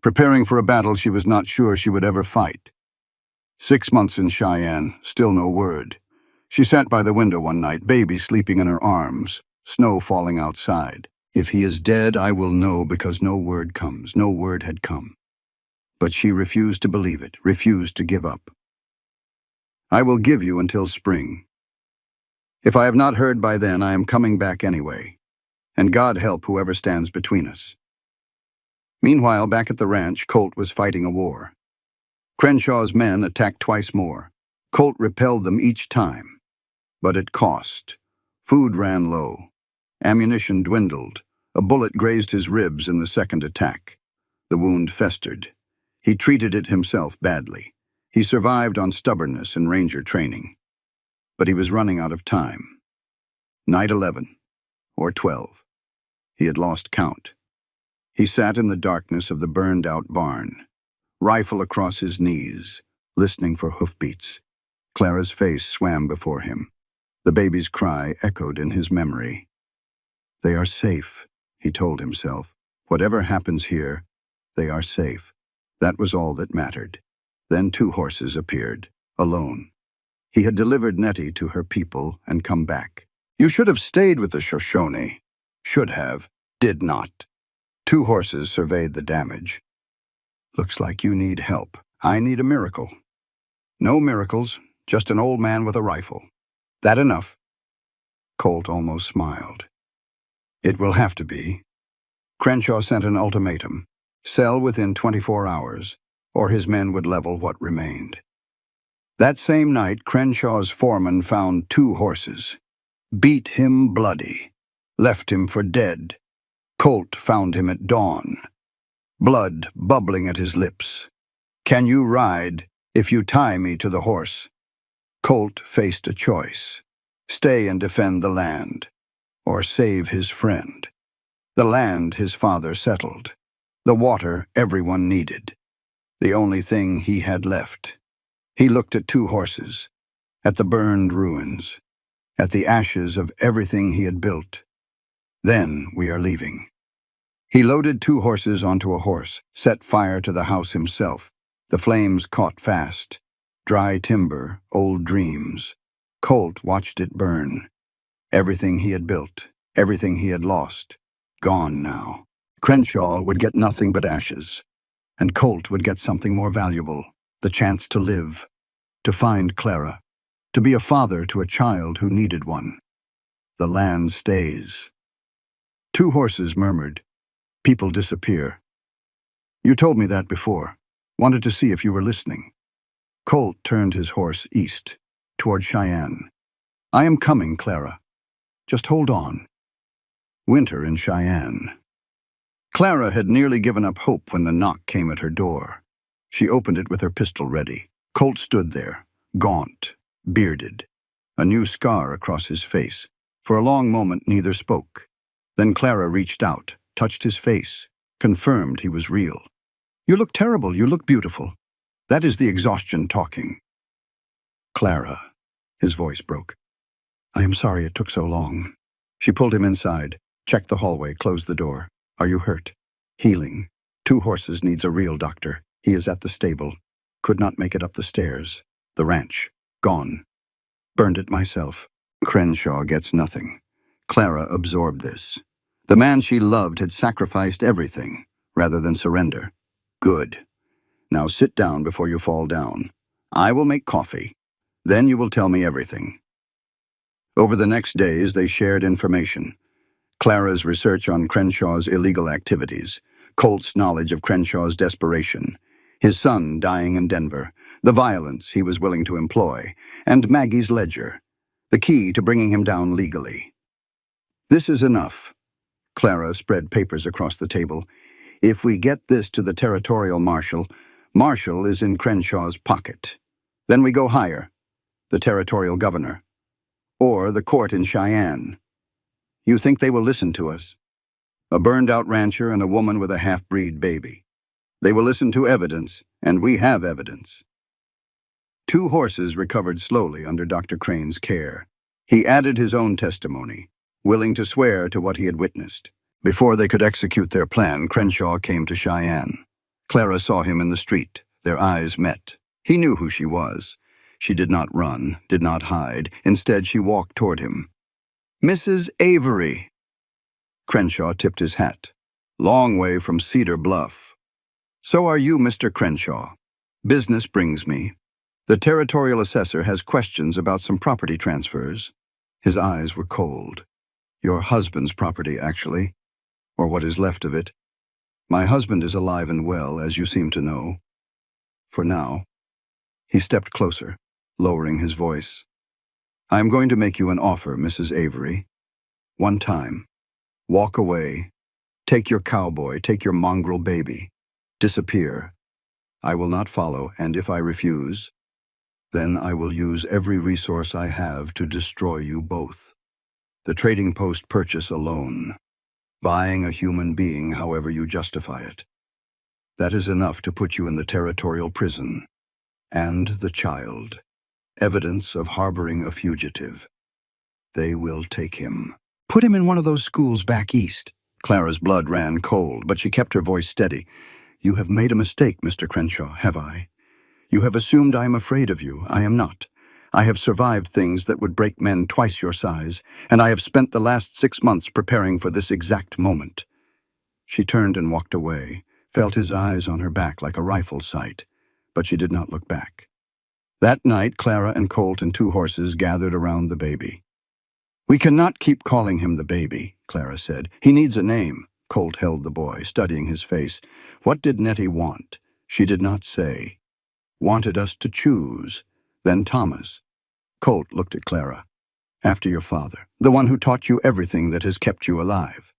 preparing for a battle she was not sure she would ever fight. 6 months in Cheyenne, still no word. She sat by the window one night, baby sleeping in her arms, snow falling outside. If he is dead, I will know, because no word comes. No word had come. But she refused to believe it, refused to give up. "I will give you until spring. If I have not heard by then, I am coming back anyway. And God help whoever stands between us." Meanwhile, back at the ranch, Colt was fighting a war. Crenshaw's men attacked twice more. Colt repelled them each time. But it cost. Food ran low. Ammunition dwindled. A bullet grazed his ribs in the second attack. The wound festered. He treated it himself badly. He survived on stubbornness and ranger training. But he was running out of time. Night 11, or 12. He had lost count. He sat in the darkness of the burned-out barn, rifle across his knees, listening for hoofbeats. Clara's face swam before him. The baby's cry echoed in his memory. "They are safe," he told himself. "Whatever happens here, they are safe." That was all that mattered. Then 2 horses appeared, alone. He had delivered Nettie to her people and come back. "You should have stayed with the Shoshone." Should have, did not. 2 horses surveyed the damage. "Looks like you need help. I need a miracle." "No miracles, just an old man with a rifle. That enough?" Colt almost smiled. It will have to be. Crenshaw sent an ultimatum. Sell within 24 hours, or his men would level what remained. That same night, Crenshaw's foreman found 2 horses. Beat him bloody. Left him for dead. Colt found him at dawn. Blood bubbling at his lips. Can you ride if you tie me to the horse? Colt faced a choice. Stay and defend the land, or save his friend. The land his father settled. The water everyone needed. The only thing he had left. He looked at 2 horses, at the burned ruins, at the ashes of everything he had built. Then we are leaving. He loaded 2 horses onto a horse, set fire to the house himself. The flames caught fast. Dry timber, old dreams. Colt watched it burn. Everything he had built, everything he had lost, gone now. Crenshaw would get nothing but ashes, and Colt would get something more valuable, the chance to live, to find Clara, to be a father to a child who needed one. The land stays. 2 horses murmured. People disappear. You told me that before. Wanted to see if you were listening. Colt turned his horse east, toward Cheyenne. I am coming, Clara. Just hold on. Winter in Cheyenne. Clara had nearly given up hope when the knock came at her door. She opened it with her pistol ready. Colt stood there, gaunt, bearded, a new scar across his face. For a long moment, neither spoke. Then Clara reached out, touched his face, confirmed he was real. You look terrible, you look beautiful. That is the exhaustion talking. Clara. His voice broke. I am sorry it took so long. She pulled him inside, checked the hallway, closed the door. Are you hurt? Healing. 2 horses needs a real doctor. He is at the stable. Could not make it up the stairs. The ranch. Gone. Burned it myself. Crenshaw gets nothing. Clara absorbed this. The man she loved had sacrificed everything, rather than surrender. Good. Now sit down before you fall down. I will make coffee. Then you will tell me everything. Over the next days, they shared information. Clara's research on Crenshaw's illegal activities, Colt's knowledge of Crenshaw's desperation, his son dying in Denver, the violence he was willing to employ, and Maggie's ledger, the key to bringing him down legally. This is enough. Clara spread papers across the table. If we get this to the territorial marshal, Marshall is in Crenshaw's pocket. Then we go higher, the territorial governor, or the court in Cheyenne. You think they will listen to us? A burned-out rancher and a woman with a half-breed baby. They will listen to evidence, and we have evidence. 2 horses recovered slowly under Dr. Crane's care. He added his own testimony, willing to swear to what he had witnessed. Before they could execute their plan, Crenshaw came to Cheyenne. Clara saw him in the street. Their eyes met. He knew who she was. She did not run, did not hide. Instead, she walked toward him. Mrs. Avery. Crenshaw tipped his hat. Long way from Cedar Bluff. So are you, Mr. Crenshaw. Business brings me. The territorial assessor has questions about some property transfers. His eyes were cold. Your husband's property, actually. Or what is left of it. My husband is alive and well, as you seem to know. For now. He stepped closer, lowering his voice. I am going to make you an offer, Mrs. Avery. One time. Walk away. Take your cowboy, take your mongrel baby. Disappear. I will not follow, and if I refuse, then I will use every resource I have to destroy you both. The trading post purchase alone. Buying a human being however you justify it. That is enough to put you in the territorial prison. And the child. Evidence of harboring a fugitive. They will take him. Put him in one of those schools back east. Clara's blood ran cold, but she kept her voice steady. You have made a mistake, Mr. Crenshaw, have I? You have assumed I am afraid of you. I am not. I have survived things that would break men twice your size, and I have spent the last 6 months preparing for this exact moment. She turned and walked away, felt his eyes on her back like a rifle sight, but she did not look back. That night, Clara and Colt and 2 horses gathered around the baby. We cannot keep calling him the baby, Clara said. He needs a name. Colt held the boy, studying his face. What did Nettie want? She did not say. Wanted us to choose. Then Thomas. Colt looked at Clara. After your father, the one who taught you everything that has kept you alive.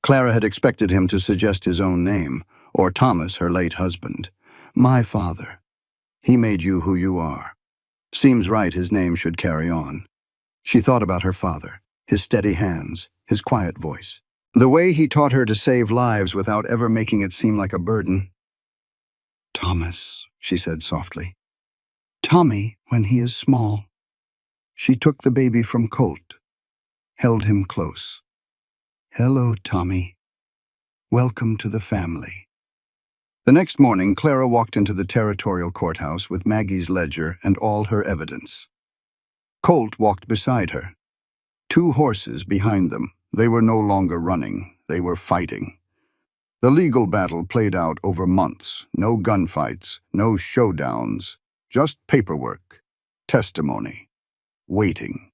Clara had expected him to suggest his own name, or Thomas, her late husband. My father. He made you who you are. Seems right his name should carry on. She thought about her father, his steady hands, his quiet voice. The way he taught her to save lives without ever making it seem like a burden. Thomas, she said softly. Tommy, when he is small. She took the baby from Colt, held him close. Hello, Tommy. Welcome to the family. The next morning, Clara walked into the territorial courthouse with Maggie's ledger and all her evidence. Colt walked beside her. 2 horses behind them. They were no longer running. They were fighting. The legal battle played out over months. No gunfights, no showdowns, just paperwork, testimony, waiting.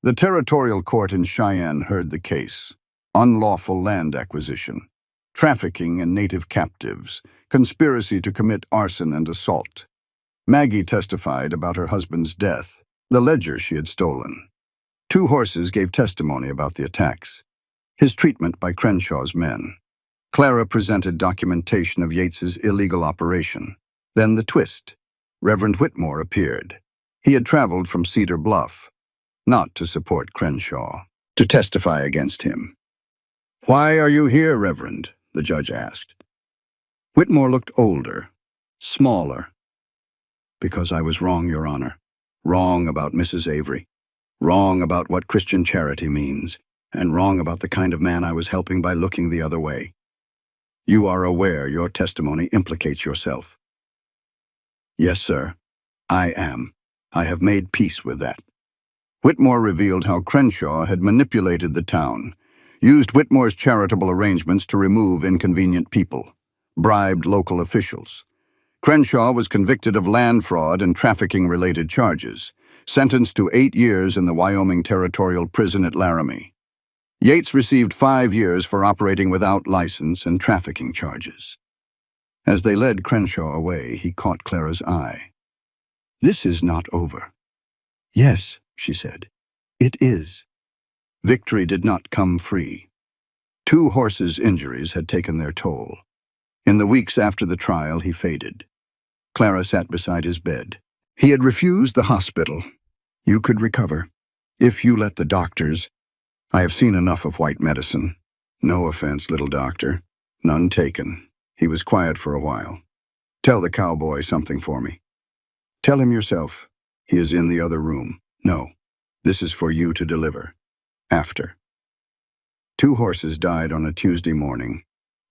The territorial court in Cheyenne heard the case. Unlawful land acquisition, trafficking in native captives, conspiracy to commit arson and assault. Maggie testified about her husband's death, the ledger she had stolen. 2 horses gave testimony about the attacks, his treatment by Crenshaw's men. Clara presented documentation of Yates's illegal operation. Then the twist. Reverend Whitmore appeared. He had traveled from Cedar Bluff, not to support Crenshaw, to testify against him. Why are you here, Reverend? The judge asked. Whitmore looked older, smaller. Because I was wrong, Your Honor. Wrong about Mrs. Avery. Wrong about what Christian charity means, and wrong about the kind of man I was helping by looking the other way. You are aware your testimony implicates yourself. Yes, sir. I am. I have made peace with that. Whitmore revealed how Crenshaw had manipulated the town, used Whitmore's charitable arrangements to remove inconvenient people, bribed local officials. Crenshaw was convicted of land fraud and trafficking-related charges, sentenced to 8 years in the Wyoming Territorial Prison at Laramie. Yates received 5 years for operating without license and trafficking charges. As they led Crenshaw away, he caught Clara's eye. This is not over. Yes, she said. It is. Victory did not come free. 2 horses' injuries had taken their toll. In the weeks after the trial, he faded. Clara sat beside his bed. He had refused the hospital. You could recover, if you let the doctors. I have seen enough of white medicine. No offense, little doctor. None taken. He was quiet for a while. Tell the cowboy something for me. Tell him yourself. He is in the other room. No, this is for you to deliver. After. 2 horses died on a Tuesday morning,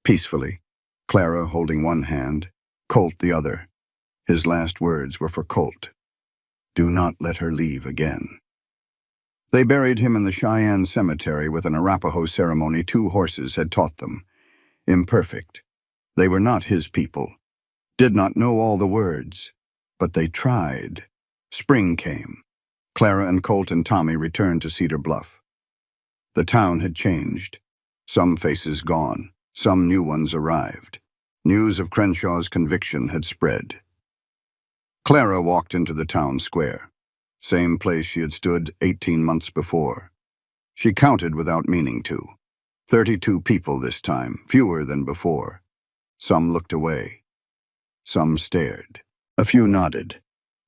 peacefully, Clara holding one hand, Colt the other. His last words were for Colt. Do not let her leave again. They buried him in the Cheyenne cemetery with an Arapaho ceremony 2 horses had taught them. Imperfect. They were not his people, did not know all the words, but they tried. Spring came. Clara and Colt and Tommy returned to Cedar Bluff. The town had changed. Some faces gone, some new ones arrived. News of Crenshaw's conviction had spread. Clara walked into the town square, same place she had stood 18 months before. She counted without meaning to. 32 people this time, fewer than before. Some looked away. Some stared. A few nodded.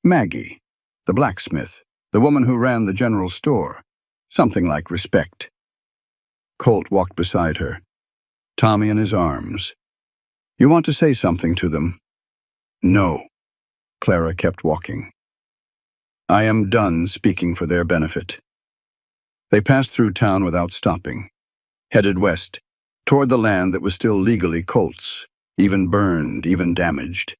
Maggie, the blacksmith, the woman who ran the general store. Something like respect. Colt walked beside her, Tommy in his arms. You want to say something to them? No. Clara kept walking. I am done speaking for their benefit. They passed through town without stopping, headed west, toward the land that was still legally Colt's, even burned, even damaged.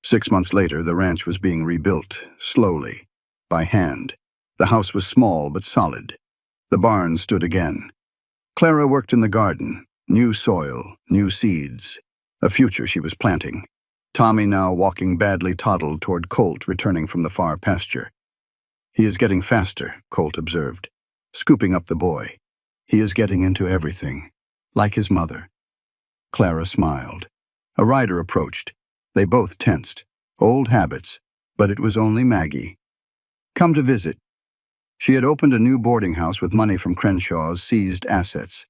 6 months later, the ranch was being rebuilt, slowly, by hand. The house was small but solid. The barn stood again. Clara worked in the garden, new soil, new seeds, a future she was planting. Tommy now walking badly toddled toward Colt returning from the far pasture. He is getting faster, Colt observed, scooping up the boy. He is getting into everything, like his mother. Clara smiled. A rider approached. They both tensed. Old habits, but it was only Maggie. Come to visit. She had opened a new boarding house with money from Crenshaw's seized assets.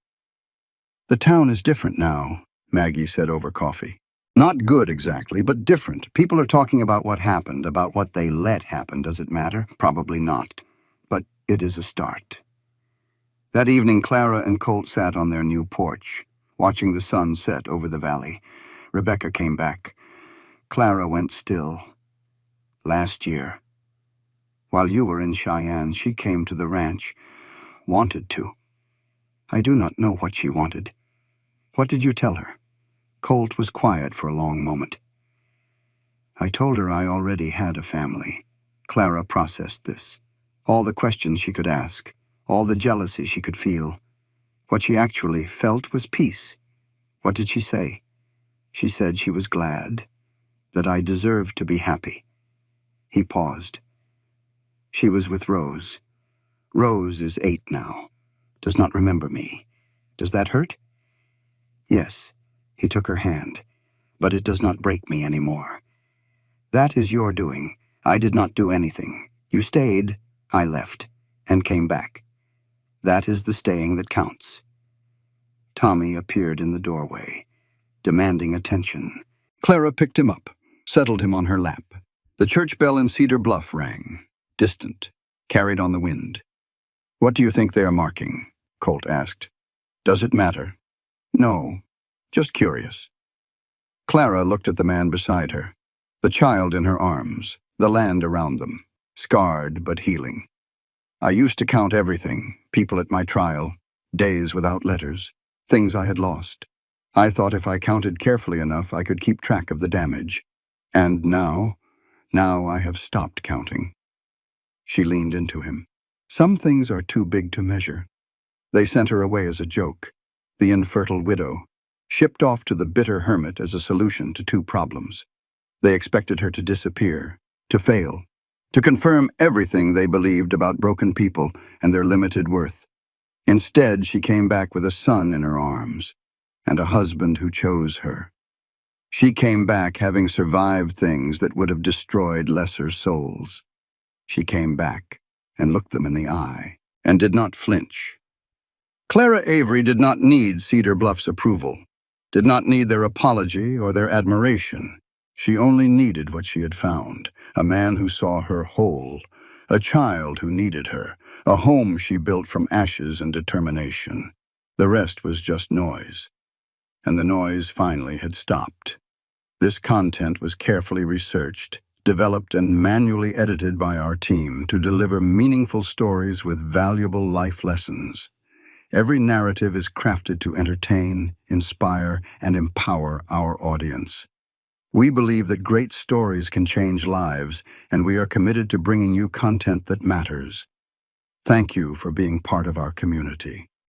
The town is different now, Maggie said over coffee. Not good exactly, but different. People are talking about what happened, about what they let happen. Does it matter? Probably not. But it is a start. That evening, Clara and Colt sat on their new porch, watching the sun set over the valley. Rebecca came back. Clara went still. Last year, while you were in Cheyenne, she came to the ranch. Wanted to. I do not know what she wanted. What did you tell her? Colt was quiet for a long moment. I told her I already had a family. Clara processed this. All the questions she could ask, all the jealousy she could feel. What she actually felt was peace. What did she say? She said she was glad, that I deserved to be happy. He paused. She was with Rose. Rose is 8 now. Does not remember me. Does that hurt? Yes. He took her hand. But it does not break me anymore. That is your doing. I did not do anything. You stayed, I left, and came back. That is the staying that counts. Tommy appeared in the doorway, demanding attention. Clara picked him up, settled him on her lap. The church bell in Cedar Bluff rang, distant, carried on the wind. What do you think they are marking? Colt asked. Does it matter? No, just curious. Clara looked at the man beside her, the child in her arms, the land around them, scarred but healing. I used to count everything, people at my trial, days without letters, things I had lost. I thought if I counted carefully enough, I could keep track of the damage. And now I have stopped counting. She leaned into him. Some things are too big to measure. They sent her away as a joke, the infertile widow, shipped off to the bitter hermit as a solution to 2 problems. They expected her to disappear, to fail, to confirm everything they believed about broken people and their limited worth. Instead, she came back with a son in her arms, and a husband who chose her. She came back having survived things that would have destroyed lesser souls. She came back and looked them in the eye, and did not flinch. Clara Avery did not need Cedar Bluff's approval, did not need their apology or their admiration. She only needed what she had found, a man who saw her whole, a child who needed her, a home she built from ashes and determination. The rest was just noise. And the noise finally had stopped. This content was carefully researched, developed and manually edited by our team to deliver meaningful stories with valuable life lessons. Every narrative is crafted to entertain, inspire, and empower our audience. We believe that great stories can change lives, and we are committed to bringing you content that matters. Thank you for being part of our community.